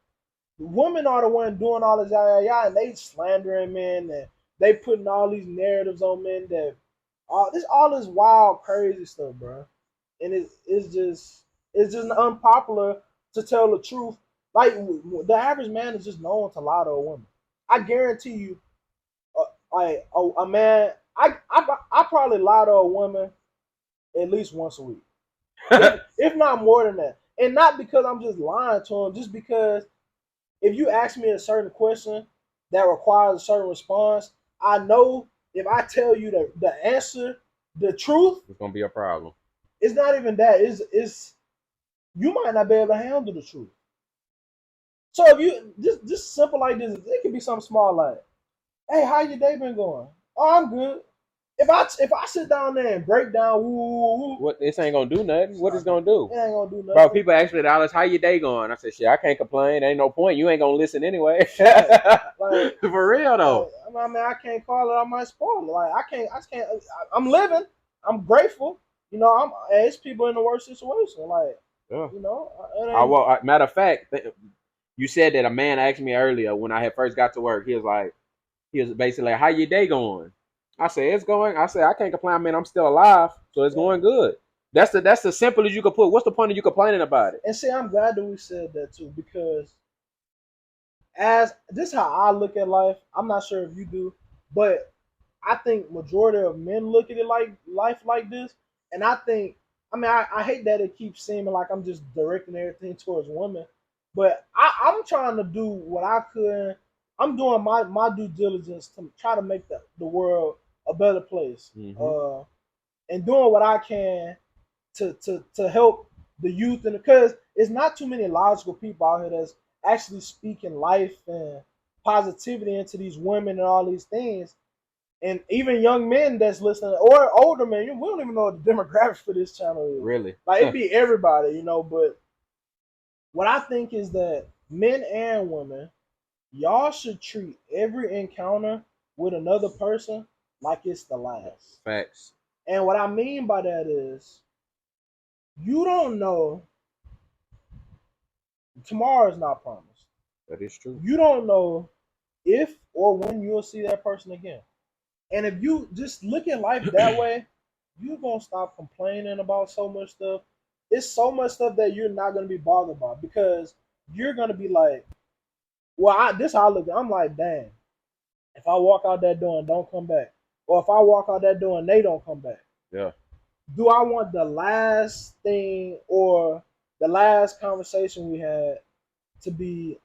Women are the one doing all this and they slandering men, and they putting all these narratives on men that all this wild, crazy stuff, bro. And it's just unpopular to tell the truth. Like, the average man is just known to lie to a woman. I guarantee you, a man, I probably lie to a woman at least once a week, if not more than that. And not because I'm just lying to him, just because if you ask me a certain question that requires a certain response, I know if I tell you the answer, the truth, it's gonna be a problem. it's not even that. It's you might not be able to handle the truth. So if you just simple like this, it could be something small like, "Hey, how your day been going?" "Oh, I'm good." If I sit down there and break down, woo, woo, woo, What this ain't gonna do nothing. What it's gonna do? it ain't gonna do Bro, nothing. people ask me dollars, how your day going? I said, shit, I can't complain. Ain't no point. You ain't gonna listen anyway. Like, For real though. I mean, I can't call it. I might spoil it. Like, I can't. I can't. I'm living. I'm grateful. You know, it's people in the worst situation. Like, Yeah. you know, it ain't. Matter of fact, you said that a man asked me earlier when I had first got to work. He was basically like, how your day going? I said, it's going. I said, I can't complain, man. I'm still alive, so it's going good. That's the simple as you could put. What's the point of you complaining about it? And see, I'm glad that we said that too, because as this is how I look at life. I'm not sure if you do, but I think majority of men look at it like life like this. And I think, I mean, I hate that it keeps seeming like I'm just directing everything towards women, but I'm trying to do what I could. I'm doing my due diligence to try to make the world a better place, Mm-hmm. and doing what I can to help the youth, and because it's not too many logical people out here that's actually speaking life and positivity into these women and all these things, and even young men that's listening or older men. We don't even know what the demographics for this channel is. Really? Like, it'd be everybody, you know. But what I think is that men and women, y'all should treat every encounter with another person like it's the last. Facts. And what I mean by that is, you don't know, tomorrow is not promised. That is true. You don't know if or when you'll see that person again. And if you just look at life that way, you're gonna stop complaining about so much stuff. It's so much stuff that you're not gonna be bothered by, because you're gonna be like, well, this how I look. I'm like, damn, if I walk out that door and don't come back, or if I walk out that door and they don't come back, Yeah. do I want the last thing or the last conversation we had to be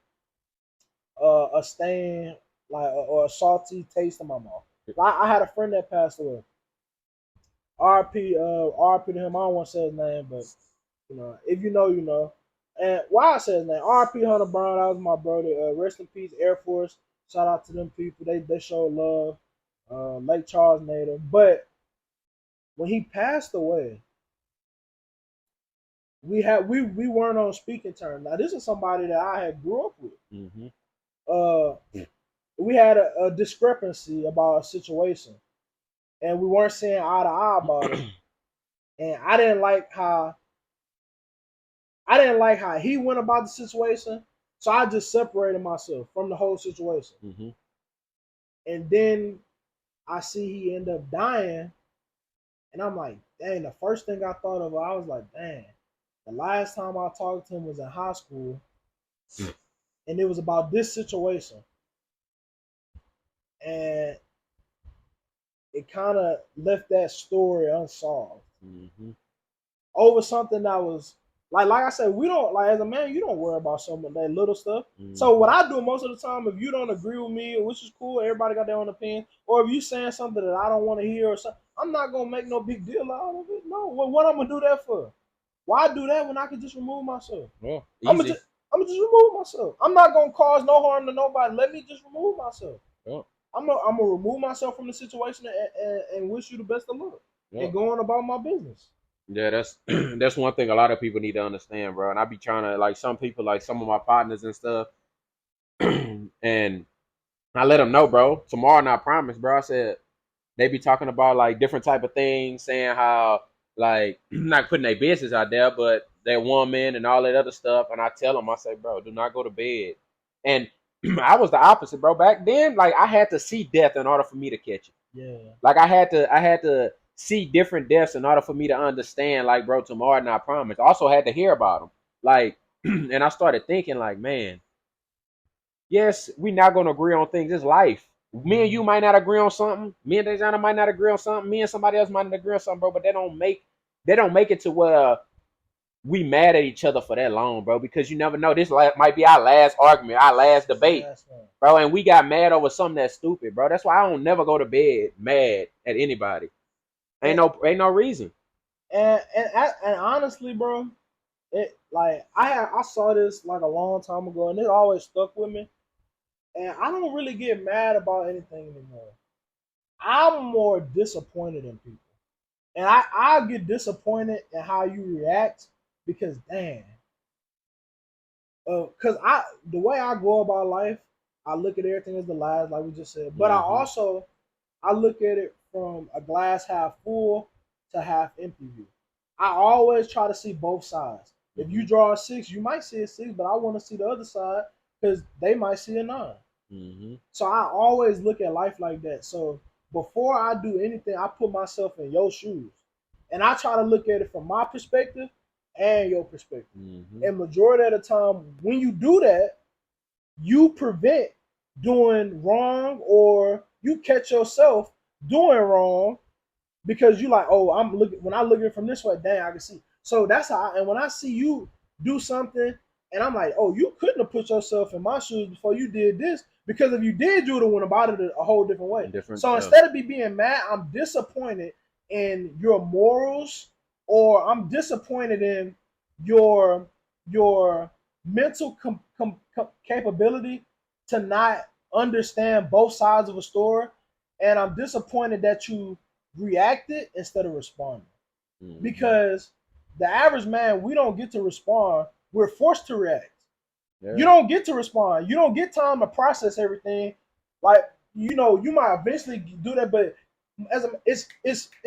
a stain, like, or a salty taste in my mouth? Like, I had a friend that passed away. RP, RP to him. I don't want to say his name, but you know, if you know, you know. And why I say his name, RP Hunter Brown. That was my brother. Rest in peace, Air Force. Shout out to them people. They showed love. Lake Charles native. But when he passed away, we weren't on speaking terms. Now, this is somebody that I had grew up with. Mm-hmm. Uh, we had a discrepancy about a situation, and we weren't seeing eye to eye about it. And I didn't like how he went about the situation, so I just separated myself from the whole situation. Mm-hmm. And then I see he end up dying, and I'm like, dang. The first thing I thought of, I was like, dang. The last time I talked to him was in high school, and it was about this situation, and it kind of left that story unsolved Mm-hmm. over something that was like I said, we don't, like, as a man, you don't worry about some of that little stuff. Mm-hmm. So what I do most of the time, if you don't agree with me, which is cool, everybody got their own opinion, or if you saying something that I don't want to hear or something, I'm not gonna make no big deal out of it. No, what I'm gonna do that for? Why do that when I can just remove myself? Yeah. I'm gonna Easy. just remove myself. I'm not gonna cause no harm to nobody. Let me just remove myself. Yeah. I'm gonna remove myself from the situation, and wish you the best of luck, Yeah. and go on about my business. Yeah, that's that's one thing a lot of people need to understand, bro. And I be trying to, like, some people, like some of my partners and stuff, and I let them know, bro. Tomorrow, not promise, bro. I said they be talking about like different type of things, saying how, like, not putting their business out there, but their woman and all that other stuff. And I tell them, I say, bro, do not go to bed. And I was the opposite, bro. Back then, like, I had to see death in order for me to catch it. Yeah. Like, I had to see different deaths in order for me to understand, like, bro, tomorrow not promise. I also had to hear about them. Like, and I started thinking, like, man, yes, we not gonna agree on things. It's life. Me and you might not agree on something. Me and Dejana might not agree on something. Me and somebody else might not agree on something, bro. But they don't make it to where we mad at each other for that long, bro. Because you never know. This might be our last argument, our last debate, bro. And we got mad over something that's stupid, bro. That's why I don't never go to bed mad at anybody. Ain't no reason. And honestly, bro, it like I saw this like a long time ago, and it always stuck with me. And I don't really get mad about anything anymore. I'm more disappointed in people, and I get disappointed in how you react because damn, because I the way I go about life, I look at everything as the lies, like we just said, but Mm-hmm. I look at it from a glass half full to half empty view. I always try to see both sides. If Mm-hmm. you draw a six, you might see a six, but I want to see the other side because they might see a nine. Mm-hmm. So I always look at life like that. So before I do anything, I put myself in your shoes, and I try to look at it from my perspective and your perspective. Mm-hmm. And majority of the time, when you do that, you prevent doing wrong, or you catch yourself doing wrong because you like, oh, I'm looking when I look at it from this way, dang, I can see. So that's how. And when I see you do something, and I'm like, oh, you couldn't have put yourself in my shoes before you did this, because if you did, you would have went about it a whole different way. Different. So instead of me being mad, I'm disappointed in your morals, or I'm disappointed in your your mental capability to not understand both sides of a story, and I'm disappointed that you reacted instead of responding. Mm-hmm. Because the average man, we don't get to respond. We're forced to react. You Yeah. don't get to respond. You don't get time to process everything. Like, you might eventually do that, but it's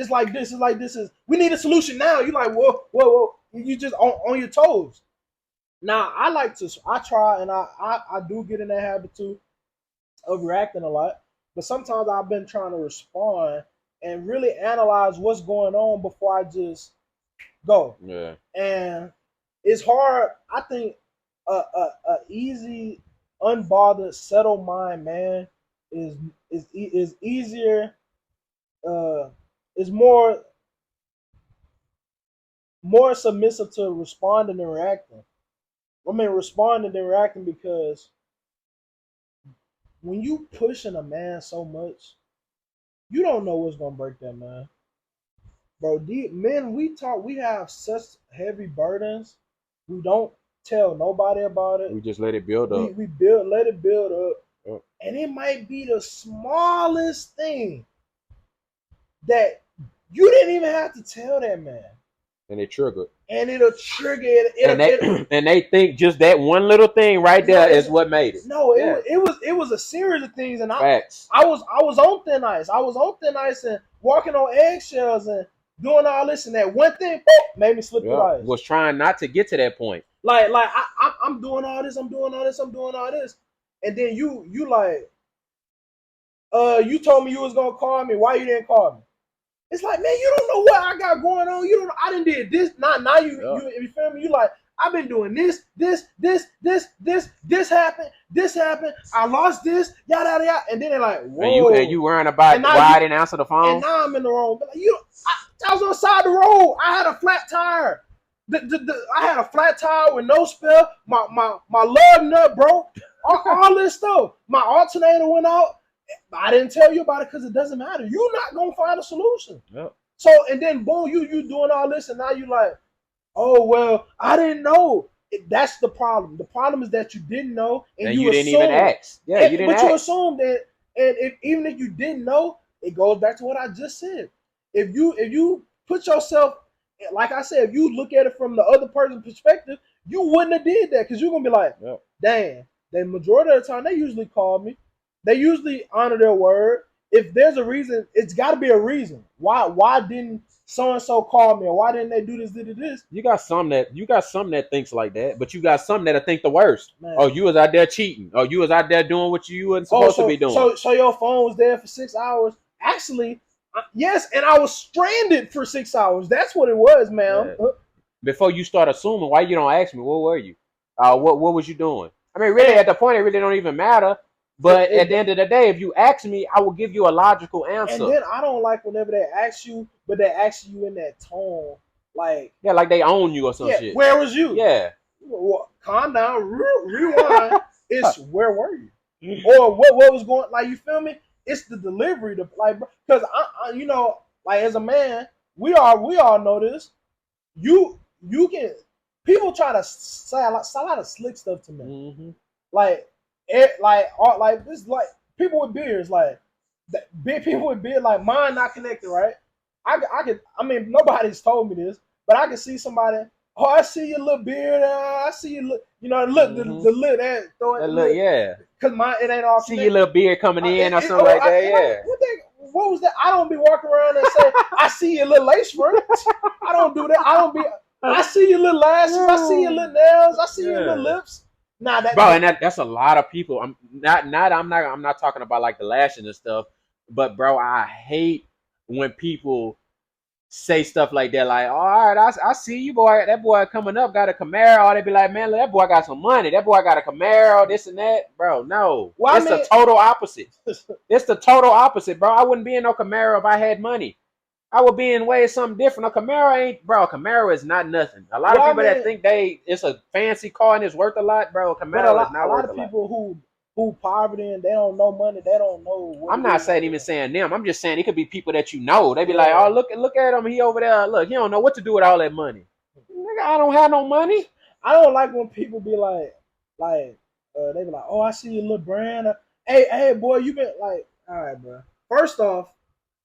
like this. It's like this is we need a solution now. You like whoa. You just on your toes. Now I try and I do get in that habit too of reacting a lot. But sometimes I've been trying to respond and really analyze what's going on before I just go. Yeah. And it's hard. I think a easy, unbothered, settled mind man is is easier. Uh, is more submissive to responding than reacting. I mean, responding than reacting because when you pushing a man so much, you don't know what's gonna break that man. Bro, men, we have such heavy burdens. We don't tell nobody about it. We just let it build up. We let it build up, Yep. and it might be the smallest thing that you didn't even have to tell that man, And it triggered. and it'll trigger it. And they It and they think just that one little thing right no, there is what made it. no, Yeah. it was a series of things, and Facts. I was on thin ice. I was on thin ice and walking on eggshells and doing all this, and that one thing boop, made me slip through the Yeah. ice. Was trying not to get to that point. Like I'm doing all this, I'm doing all this, I'm doing all this, and then you like, you told me you was gonna call me. Why you didn't call me? It's like, man, you don't know what I got going on. You don't. I didn't did this. Now Yeah. you feel me? You like, I've been doing this happened. This happened. I lost this. Yada yada yada. And then they're like, And you whoa. worrying And about now why I didn't answer the and phone. now I'm in the wrong. But like, I was on the side of the road. I had a flat tire. I had a flat tire with no spare. My lug nut broke. All this stuff. My alternator went out. I didn't tell you about it because it doesn't matter. You're not gonna find a solution. Yep. So and then boom, you doing all this, and now you like, oh well, I didn't know. That's the problem. The problem is that you didn't know, and And you you didn't even assumed. ask. Yeah, you didn't But you ask. assumed that, and even if you didn't know, it goes back to what I just said. If you put yourself, like I said, if you look at it from the other person's perspective, you wouldn't have did that because you're gonna be like, Yep. dang. The majority of the time, they usually call me. They usually honor their word. If there's a reason, it's got to be a reason. Why didn't so and so call me, or why didn't they do this, did this? You got some that thinks like that, but you got some that think the worst. Oh, Man. you was out there cheating. Oh, you was out there doing what you wasn't Oh, supposed to be doing. so your phone was there for 6 hours. Actually, yes, and I was stranded for 6 hours. That's what it was, ma'am. Yeah. Before you start assuming, why you don't ask me? Where were you? What was you doing? I mean, really, And at the point, it really don't even matter. it, But at the it end of the day, if you ask me, I will give you a logical and answer. then I don't like whenever they ask you, but they ask you in that tone, like, Yeah, like they own you or some yeah, shit. where was you? Yeah. Well, calm down, rewind. It's where were you? Or what was going, like, you feel me? It's the delivery, the like, because I like, as a man, we all know this. You can people try to say a lot of slick stuff to me. Mm-hmm. Like like this like people with beards like big people with beard like mine not connected right. I could I mean nobody's told me this, but I can see somebody. Oh, I see your little beard. I see your look. You know, look Mm-hmm. the lip that throw it. That look, yeah. Cause mine it ain't all See your connected. little beard coming in or something Oh, like that, yeah. what was that? I don't be walking around and say, I see your little lace front. I don't do that. I see your little lashes. I see your little nails. I see your little Yeah. lips. Nah, Bro, and that's a lot of people. I'm not talking about like the lashing and stuff, but bro, I hate when people say stuff like that, like, oh, all right, I see you, boy. That boy coming up got a Camaro. Or they be like, man, that boy got some money. That boy got a Camaro, this and that. Bro, no. Well, It's the total opposite. It's the total opposite, bro. I wouldn't be in no Camaro if I had money. I would be in way something different. A Camaro ain't, bro. A Camaro is not nothing. A lot of people that think it's a fancy car and it's worth a lot, bro. Camaro is not a lot worth of a lot. people who poverty and they don't know money, they don't know what I'm not saying even saying them. I'm just saying it could be people that you know. They be like, oh, look at him. He over there. Look, he don't know what to do with all that money. Nigga, I don't have no money. I don't like when people be like they be like, oh, I see your little brand. Hey, boy, you been like, all right, bro. First off,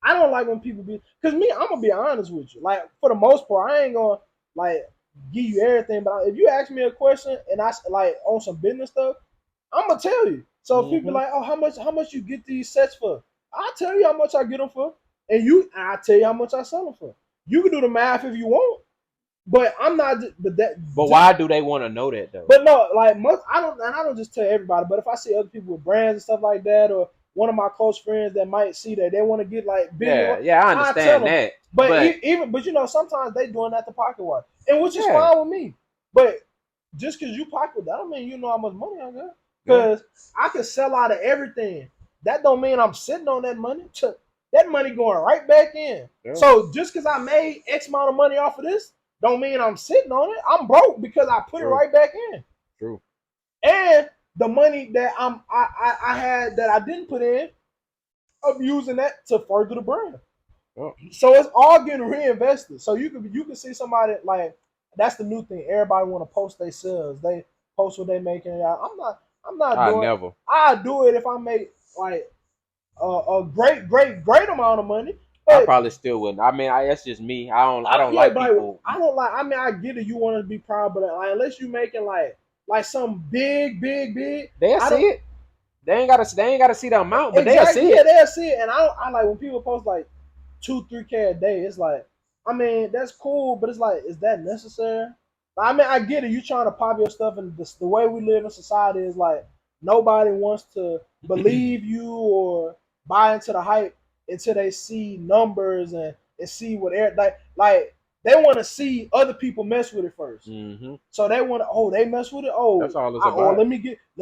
I don't like when people be, cause me, I'm gonna be honest with you. Like for the most part, I ain't gonna like give you everything. But if you ask me a question and I like on some business stuff, I'm gonna tell you. So if people be like, oh, how much you get these sets for? I'll tell you how much I get them for, and I tell you how much I sell them for. You can do the math if you want, but I'm not. But why do they want to know that though? But no, like I don't just tell everybody. But if I see other people with brands and stuff like that, or one of my close friends that might see that they want to get like big, yeah, I understand that. But you know, sometimes they doing that to pocket watch, and which is fine with me. But just because you pocket, that don't mean you know how much money I got. Because I can sell out of everything. That don't mean I'm sitting on that money. That money going right back in. Yeah. So just because I made X amount of money off of this, don't mean I'm sitting on it. I'm broke because I put it right back in. True. And the money that I had that I didn't put in, I'm using that to further the brand. Oh. So it's all getting reinvested. So you can see somebody like that's the new thing. Everybody want to post their sales. They post what they making. I'm not doing. Never. I do it if I make like a great amount of money. But I probably still wouldn't. I mean, that's just me. I don't like people. I don't like. I mean, I get it. You want to be proud, but like, unless you making like some big. They'll see it. They ain't gotta see the amount, but they'll see it. Yeah, they'll see it. And I like when people post like 2-3K a day. It's like, I mean, that's cool, but it's like, is that necessary? I mean, I get it. You trying to pop your stuff, and the way we live in society is like nobody wants to believe you or buy into the hype until they see numbers and see what like they want to see other people mess with it first. Mm-hmm. So they want to, they mess with it. Oh, that's all it's about. Oh, let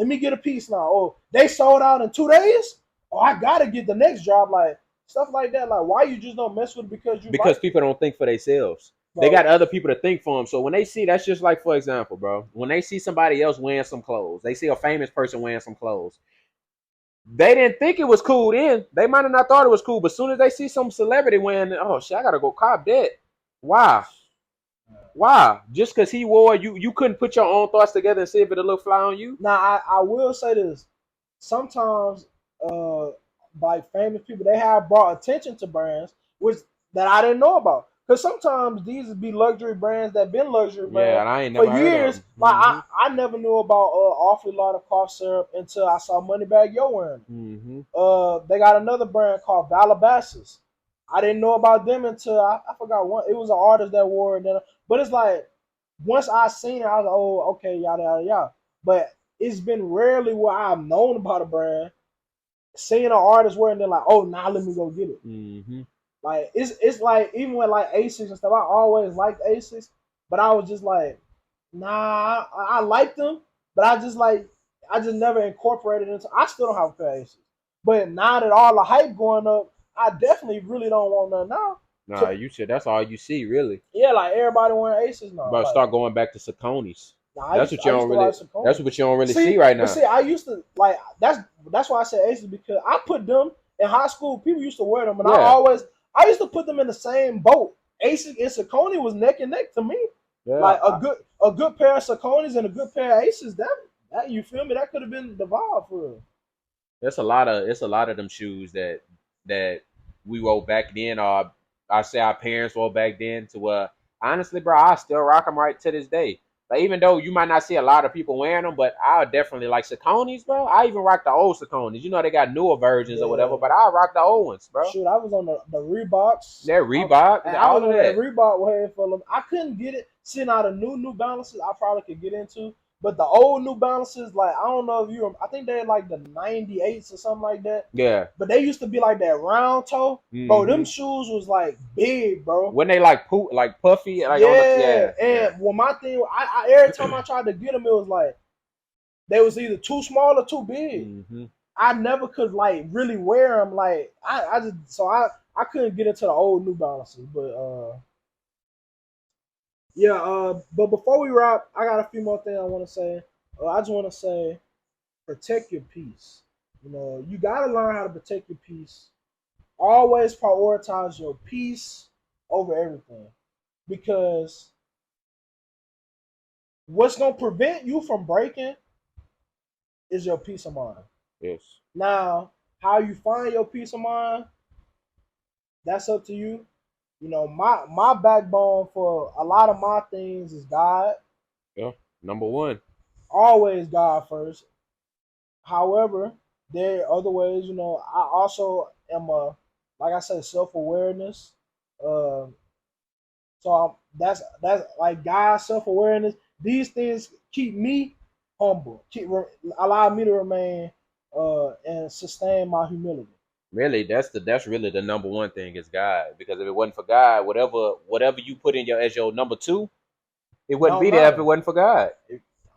me get a piece now. Oh, they sold out in 2 days. Oh, I gotta get the next job. Like stuff like that. Like why you just don't mess with it because people don't think for themselves. Bro. They got other people to think for them. So when they see, that's just like, for example, bro, when they see somebody else wearing some clothes, they see a famous person wearing some clothes. They didn't think it was cool then. They might have not thought it was cool, but as soon as they see some celebrity wearing, oh shit, I gotta go cop that. Why? Just because he wore, you couldn't put your own thoughts together and see if it'll look fly on you? Now, I will say this. Sometimes, like famous people, they have brought attention to brands that I didn't know about. Because sometimes these would be luxury brands that been luxury brands and I ain't never for years. Like I never knew about Awfully Lot of cough syrup until I saw Moneybagg Yo wearing it. Mm-hmm. They got another brand called Calabasas. I didn't know about them until I forgot one. It was an artist that wore it. But it's like once I seen it, I was like, oh, okay, yada yada yada. But it's been rarely where I've known about a brand, seeing an artist wearing it, like, oh, now let me go get it. Mm-hmm. Like it's like even with like Asics and stuff, I always liked Asics, but I was just like, nah, I liked them, but I just never incorporated it into. I still don't have a pair of Asics, but now that all the hype going up, I definitely really don't want none now. Nah, you said that's all you see, really. Yeah, like everybody wearing Asics now. But like, start going back to Saucony's. Nah, that's what you don't really see right now. But see, I used to like that's why I said Asics, because I put them in high school. People used to wear them, and I used to put them in the same boat Aces and Saucony was neck and neck to me. Yeah, Like a good pair of Sauconys and a good pair of Aces. That you feel me? That could have been the vibe for real. it's a lot of them shoes that we wore back then, or I say our parents wore back then. To honestly, bro, I still rock them right to this day. Like even though you might not see a lot of people wearing them, but I definitely like Sauconys, bro. I even rock the old Sauconys. You know they got newer versions or whatever, Yeah. but I rock the old ones, bro. Shoot, I was on the Reeboks. That Reebok, And I was all of on that that. Reebok head for them. I couldn't get it. Seeing out of New Balances, I probably could get into. But the old New Balances, like I don't know if you, I think they're like the 98s or something like that. Yeah. But they used to be like that round toe, bro. Them Hmm. shoes was like big, bro. When they like like puffy, like on the Yeah, yeah. and well, my thing, I every time I tried to get them, it was like they was either too small or too big. Hmm. I never could like really wear them. Like I just so I couldn't get into the old New Balances, but yeah. But before we wrap, I got a few more things I want to say. I just want to say, protect your peace. You know, you got to learn how to protect your peace. Always prioritize your peace over everything, because what's gonna prevent you from breaking is your peace of mind. Yes. Now, how you find your peace of mind, that's up to you. You know, my backbone for a lot of my things is God. Yeah. Number one. Always God first. However, there are other ways. You know, I also am a, like I said, self awareness. Uh, so that's like God, self awareness. These things keep me humble, allow me to remain and sustain my humility. Really, that's really the number one thing is God. Because if it wasn't for God, whatever you put in your as your number two, it wouldn't Don't be there if it matter. wasn't for God.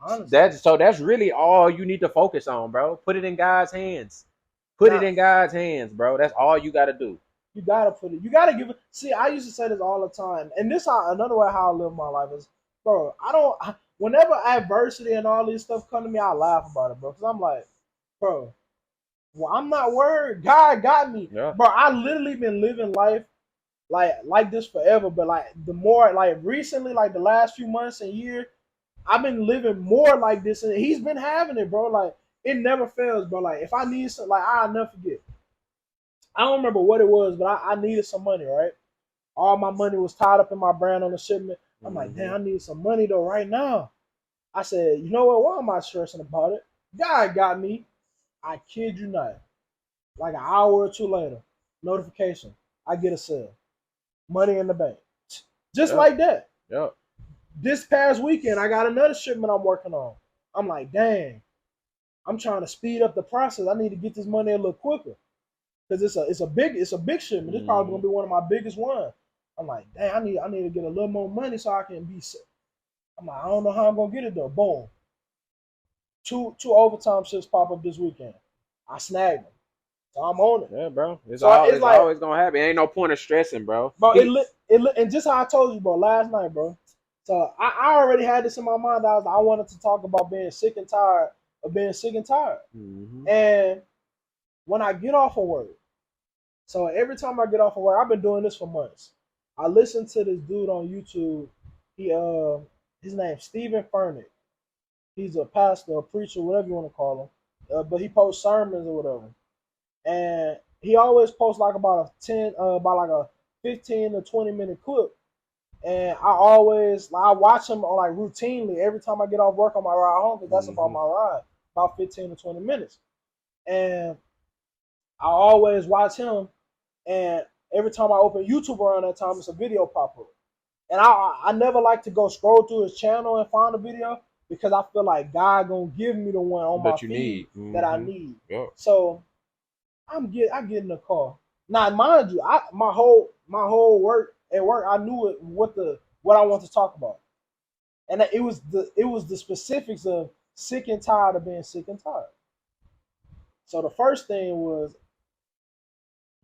Honestly, That's really all you need to focus on, bro. Put it in God's hands. Put it now in God's hands, bro. That's all you gotta do. you gotta put it. You gotta give it. See, I used to say this all the time, and this how another way how I live my life is, bro. I don't. Whenever adversity and all these stuff come to me, I laugh about it, bro. Because I'm like, bro, well, I'm not worried. God got me, Yeah. bro. I literally been living life like this forever, but like the more like recently, like the last few months and year, I've been living more like this, and he's been having it, bro. Like it never fails, bro. Like if I need something, like I'll never forget. I don't remember what it was, but I needed some money, right? All my money was tied up in my brand on the shipment. I'm like, Hmm. damn, I need some money though right now. I said, you know what? Why am I stressing about it? God got me. I kid you not. Like an hour or two later, notification. I get a sale. Money in the bank. Just Yep. like that. Yep. This past weekend, I got another shipment I'm working on. I'm like, dang, I'm trying to speed up the process. I need to get this money a little quicker because it's a big shipment. It's probably Hmm. gonna be one of my biggest ones. I'm like, dang, I need to get a little more money so I can be. I'm like, I don't know how I'm gonna get it though. Boom, two overtime shifts pop up this weekend. I snagged them, so I'm on it. Yeah, bro. So it's It's like, always gonna happen. Ain't no point of stressing, bro. bro, and just how I told you, bro, last night, bro. So I already had this in my mind. I wanted to talk about being sick and tired of being sick and tired. Hmm. And when I get off of work, so every time I get off of work, I've been doing this for months. I listen to this dude on YouTube. He his name's Stephen Furnick. He's a pastor, a preacher, whatever you want to call him. But he posts sermons or whatever. And he always posts like about like a 15 to 20 minute clip. And I watch him on like routinely every time I get off work on my ride home because that's about Hmm. my ride, about 15 to 20 minutes. And I always watch him, and every time I open YouTube around that time, it's a video pop up. And I never like to go scroll through his channel and find a video because I feel like God gonna give me the one on my That you feed need. that I Hmm. need. Yep. So I get in the car. Now, mind you, my whole work at work, I knew what I want to talk about, and it was the specifics of sick and tired of being sick and tired. So the first thing was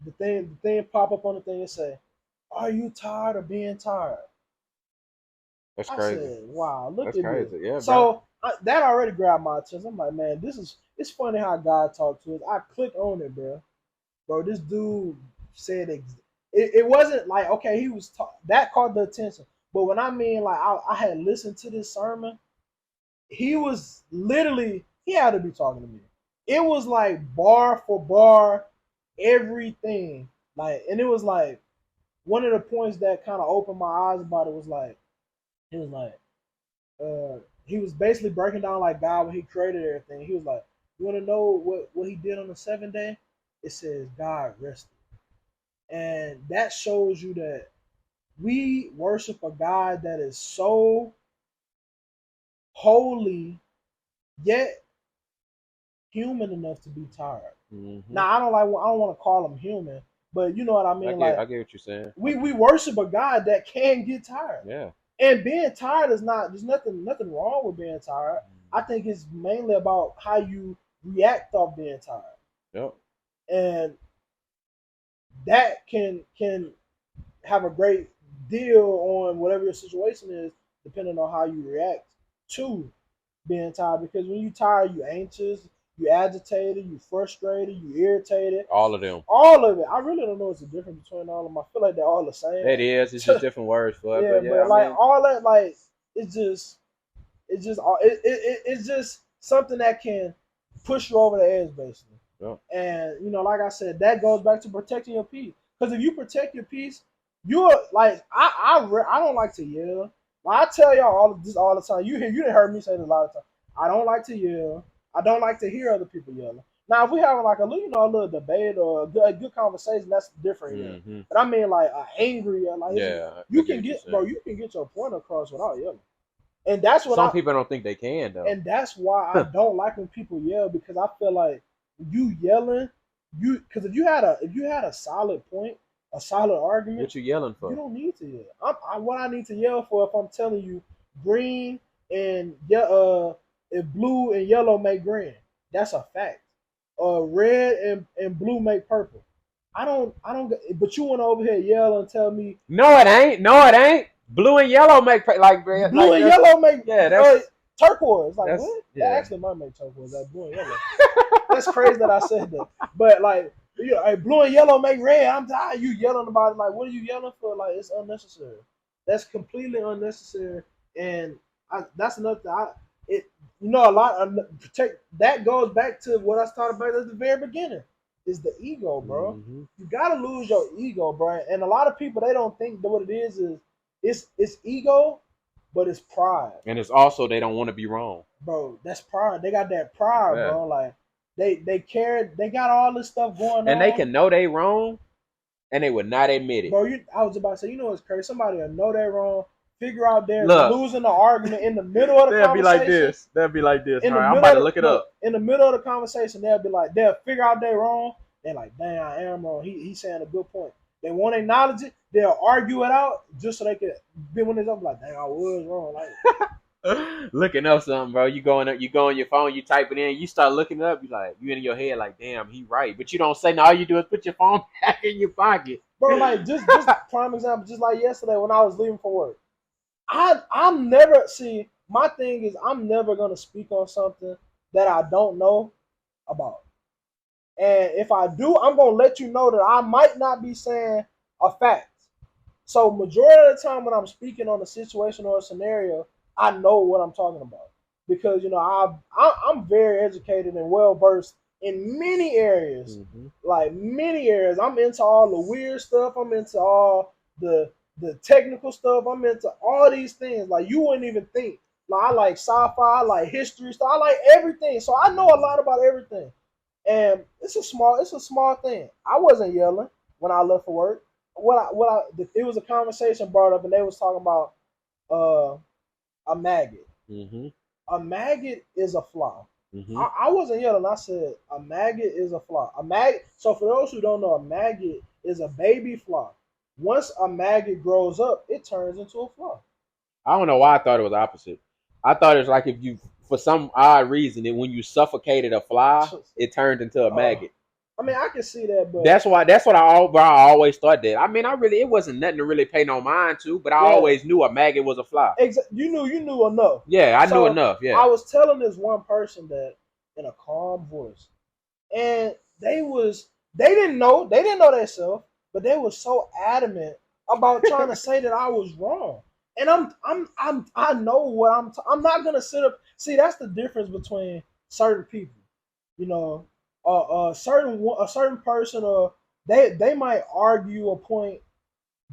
the thing pop up on the thing and say, "Are you tired of being tired?" That's I crazy. said, "Wow, look That's at this." crazy. Yeah, bro. So that already grabbed my attention. I'm like, man, it's funny how God talked to us. I click on it, bro. Bro, this dude said it wasn't like, okay, he was that caught the attention. But when I mean like I had listened to this sermon, he was literally he had to be talking to me. It was like bar for bar, everything. Like, and it was like one of the points that kind of opened my eyes about it was like he was like he was basically breaking down like God when he created everything. He was like, you want to know what he did on the seventh day? It says God rested, and that shows you that we worship a God that is so holy yet human enough to be tired. Mm-hmm. Now I don't want to call him human, but you know what I mean. I get what you're saying. We worship a God that can get tired. Yeah. And being tired is not there's nothing wrong with being tired. I think it's mainly about how you react off being tired. Yep. And that can have a great deal on whatever your situation is, depending on how you react to being tired. Because when you're tired, you're anxious, you agitated, you frustrated, you irritated. All of them. All of it. I really don't know what's the difference between all of them. I feel like they're all the same. It is. It's just different words for it. Yeah, But yeah, but like all that, like it's just something that can push you over the edge, basically. Yeah. And you know, like I said, that goes back to protecting your peace. Because if you protect your peace, you're like I don't like to yell. Like, I tell y'all all of this all the time. You didn't heard me say this a lot of times. I don't like to yell. I don't like to hear other people yelling. Now, if we having like a little debate or a good conversation, that's different. Mm-hmm. But I mean, like angry, like you can get your point across without yelling. And that's what some people don't think they can though. And that's why I don't like when people yell, because I feel like you yelling, because if you had a solid point, a solid argument, what you yelling for? You don't need to yell. What I need to yell for, if I'm telling you green and if blue and yellow make green, that's a fact. Red and blue make purple. I don't. But you want to over here yell and tell me no, it ain't. No, it ain't. Blue and yellow make like blue and yellow make that's turquoise. Like what? Yeah. That actually might make turquoise. Like blue and yellow. That's crazy that I said that. But like, blue and yellow make red. I'm tired. You yelling about it. Like, what are you yelling for? Like, it's unnecessary. That's completely unnecessary. And that's another thing. A lot protect. That goes back to what I was talking about at the very beginning. Is the ego, bro. Mm-hmm. You gotta lose your ego, bro. And a lot of people, they don't think that what it is it's ego, but it's pride. And it's also they don't want to be wrong, bro. That's pride. They got that pride, bro. Like they care. They got all this stuff going on, and they can know they wrong, and they would not admit it, bro. I was about to say, what's crazy? Somebody will know they're wrong. Figure out they're losing the argument in the middle of the conversation. They'll be like this. All right, I'm about to look it up. In the middle of the conversation, they'll figure out they're wrong. They're like, dang, I am wrong. He's saying a good point. They won't acknowledge it. They'll argue it out just so they can be when it's up like, dang, I was wrong. Like looking up something, bro. You go on your phone, you type it in, you start looking it up, you in your head like, damn, he right. But you don't say no, all you do is put your phone back in your pocket. Bro, like just prime example, just like yesterday when I was leaving for work. I'm never my thing is I'm never gonna speak on something that I don't know about. And if I do, I'm gonna let you know that I might not be saying a fact. So majority of the time when I'm speaking on a situation or a scenario, I know what I'm talking about. Because I'm very educated and well versed in many areas. Mm-hmm. Like many areas. I'm into all the weird stuff, I'm into all the technical stuff, I'm into all these things. Like you wouldn't even think. Like I like sci-fi, I like history stuff, I like everything. So I know a lot about everything. And it's a small thing. I wasn't yelling when I left for work. It was a conversation brought up, and they was talking about a maggot. Mm-hmm. A maggot is a fly. Mm-hmm. I wasn't yelling. I said a maggot is a fly. A maggot. So for those who don't know, a maggot is a baby fly. Once a maggot grows up, it turns into a fly. I don't know why I thought it was opposite. I thought it was like if you, for some odd reason, that when you suffocated a fly, it turned into a maggot. I mean, I can see that, but that's what I always thought that. I mean, it wasn't nothing to really pay no mind to, but I always knew a maggot was a fly. You knew enough. Yeah, I knew enough. Yeah, I was telling this one person that in a calm voice, and they didn't know themselves. but they were so adamant about trying to say that I was wrong. And I know what I'm not gonna sit up. See, that's the difference between certain people. You know, a certain person, they might argue a point.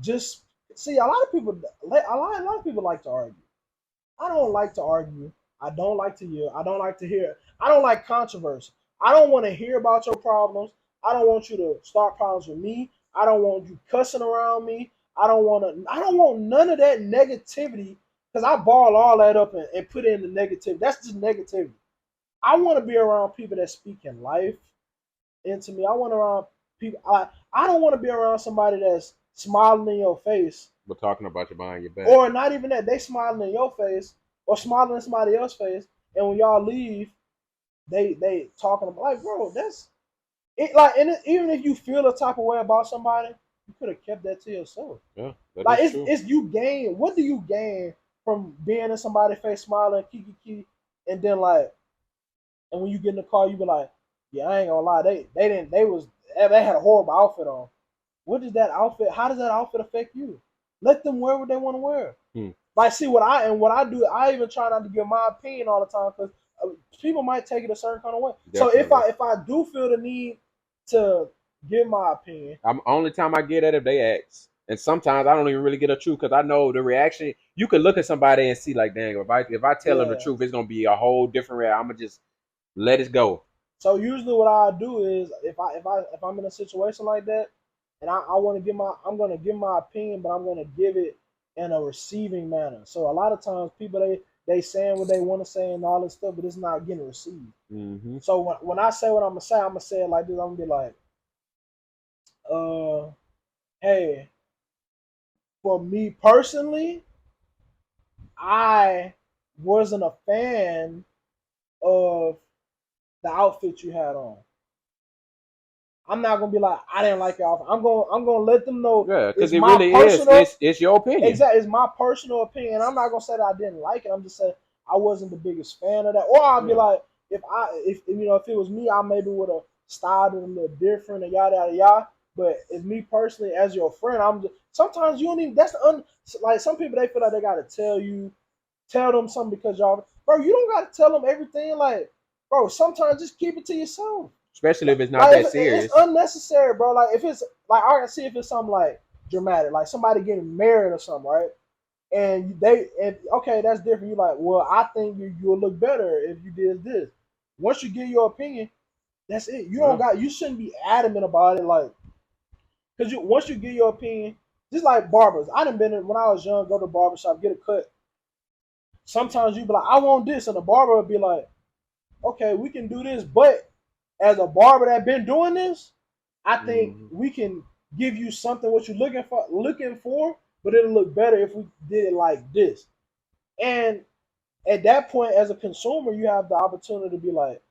Just see, a lot of people like to argue. I don't like to argue. I don't like to hear. I don't like to hear. I don't like controversy. I don't want to hear about your problems. I don't want you to start problems with me. I don't want you cussing around me. I don't want to. I don't want none of that negativity because I ball all that up and put it in the negativity. That's just negativity. I want to be around people that speak in life into me. I want around people. I don't want to be around somebody that's smiling in your face We're talking about you behind your back. or not even that. They smiling in your face or smiling in somebody else's face, and when y'all leave, they talking about like, bro, that's it. Like, and even if you feel a type of way about somebody, you could have kept that to yourself. Yeah, that Like, is true. it's you gain. What do you gain from being in somebody's face, smiling, kiki, and then like, and when you get in the car, you be like, yeah, I ain't gonna lie, they had a horrible outfit on. What does that outfit? How does that outfit affect you? Let them wear what they want to wear. Hmm. Like, see what I do. I even try not to give my opinion all the time because people might take it a certain kind of way. Definitely. So if I do feel the need to give my opinion, I'm only time I get at if they ask, and sometimes I don't even really get a truth because I know the reaction. You could look at somebody and see like, dang, if I tell them the yeah. truth, it's gonna be a whole different reaction. I'm gonna just let it go. So usually what I do is if I'm in a situation like that and I want to I'm gonna give my opinion, but I'm gonna give it in a receiving manner. So a lot of times people they saying what they want to say and all this stuff, but it's not getting received. Mm-hmm. So when I say what I'm gonna say it like this. I'm gonna be like, hey, for me personally, I wasn't a fan of the outfit you had on. I'm not gonna be like I didn't like your outfit. I'm gonna let them know Yeah, because it's it my really is. personal It's your opinion. exactly it's my personal opinion. I'm not gonna say that I didn't like it. I'm just saying I wasn't the biggest fan of that. Or I'll be Yeah. like if if it was me, I maybe would have styled it a little different and yada yada yada. But as me personally, as your friend, I'm just sometimes you don't even like some people they feel like they gotta tell them something because y'all bro, you don't gotta tell them everything like bro, sometimes just keep it to yourself. Especially if it's not Like that if it's serious. unnecessary, bro. Like if it's like I can see if it's something like dramatic, like somebody getting married or something, right? And okay, that's different. You're like, well, I think you'll look better if you did this. Once you give your opinion, that's it. Yeah. You shouldn't be adamant about it, like because once you give your opinion, just like barbers. I done been when I was young, go to the barber shop, get a cut. Sometimes you be like, I want this, and the barber would be like, okay, we can do this, but as a barber that been doing this, I think Mm-hmm. we can give you something what you're looking for, but it'll look better if we did it like this. And at that point, as a consumer, you have the opportunity to be like,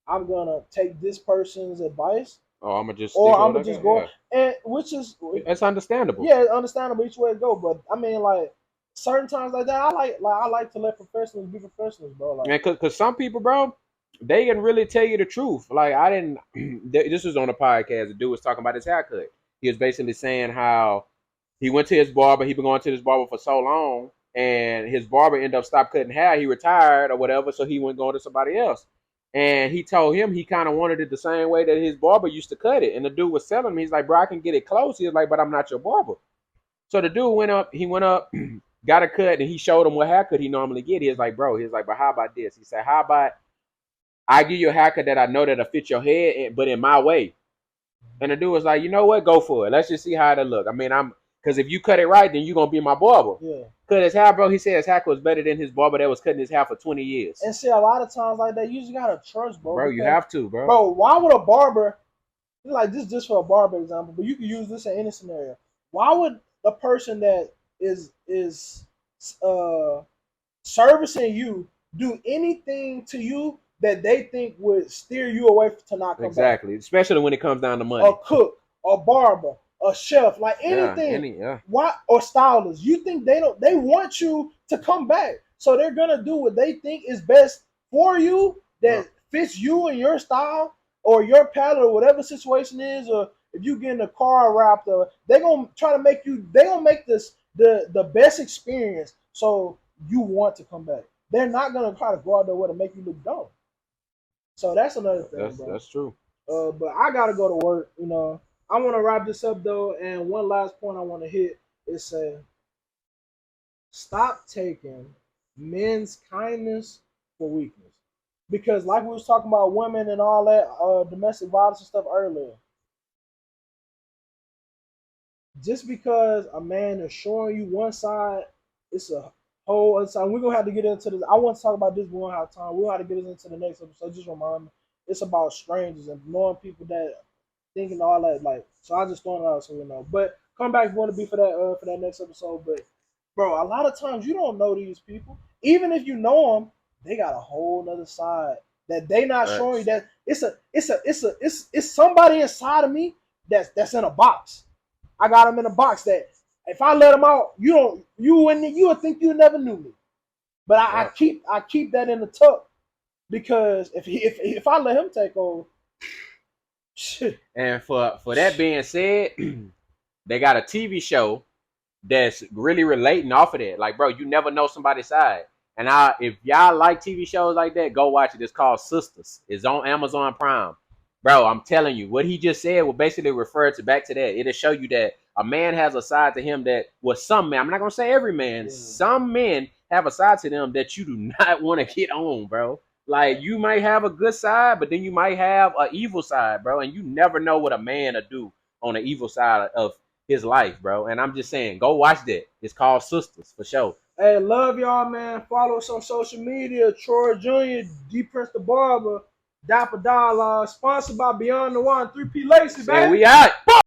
I'm gonna take this person's advice, Oh, I'm gonna just or stick with I'm what gonna I just got. go Yeah, and which is it's understandable. yeah, understandable each way to go. But I mean, like certain times like that, I like to let professionals be professionals, bro. Like And cause some people, bro, they can really tell you the truth. Like I didn't. This was on a podcast. The dude was talking about his haircut. He was basically saying how he went to his barber. He been going to this barber for so long, and his barber ended up stopped cutting hair. He retired or whatever, so he went going to somebody else. And he told him he kind of wanted it the same way that his barber used to cut it. And the dude was selling him. He's like, bro, I can get it close. He was like, but I'm not your barber. So the dude went up. He went up, got a cut, and he showed him what haircut he normally get. He was like, bro, he was like, but how about this? He said, how about I give you a haircut that I know that'll fit your head, but in my way. And the dude was like, you know what? Go for it. Let's just see how it look. I mean, because if you cut it right, then you're gonna be my barber. yeah. Cut his hair, bro. He said his haircut was better than his barber that was cutting his hair for 20 years. And see, a lot of times like that, you just gotta trust, bro. Bro, you Because, have to, bro. bro, why would a barber like this? Just for a barber example, but you can use this in any scenario. Why would a person that is uh servicing you do anything to you that they think would steer you away to not come back? Exactly. Especially when it comes down to A money. cook, a barber, a chef, like Yeah, anything. yeah. Why or stylists? You think they want you to come back, so they're gonna do what they think is best for you Yeah. that fits you and your style or your palette or whatever situation is, or if you get in the car wrapped up, they gonna try to make you. They gonna make this the best experience, so you want to come back. They're not gonna try to go out there way to make you look dumb. So that's another thing, bro. That's true. But I gotta go to work. I want to wrap this up though, and one last point I want to hit is say, stop taking men's kindness for weakness, because like we was talking about women and all that domestic violence and stuff earlier. Just because a man is showing you one side, it's a whole other side. We're gonna have to get into this. I want to talk about this, but we don't have time. We'll have to get into the next episode. Just remind me, it's about strangers and knowing people that thinking all that. Like, so I just throwing it out so we know. But come back if you want to be for that next episode. But bro, a lot of times you don't know these people. Even if you know them, they got a whole other side that they not showing you. That it's somebody inside of me that's in a box. I got them in a box that if I let them out, you would think you never knew me. But I keep that in the tuck because if I let him take over, shit. And for that being said, they got a TV show that's really relating off of that. Like, bro, you never know somebody's side. And if y'all like TV shows like that, go watch it. It's called Sisters. It's on Amazon Prime. Bro, I'm telling you, what he just said will basically refer to back to that. It'll show you that a man has a side to him that, well, some men, I'm not gonna say every man, some men have a side to them that you do not want to get on, bro. Like, you might have a good side, but then you might have an evil side, bro. And you never know what a man will do on the evil side of his life, bro. And I'm just saying, go watch that. It's called Sisters for sure. Hey, love y'all, man. Follow us on social media. Troy Jr., D Prince the Barber, Dapper Dialogues, sponsored by Beyond the One, 3P Lacey, baby. We out.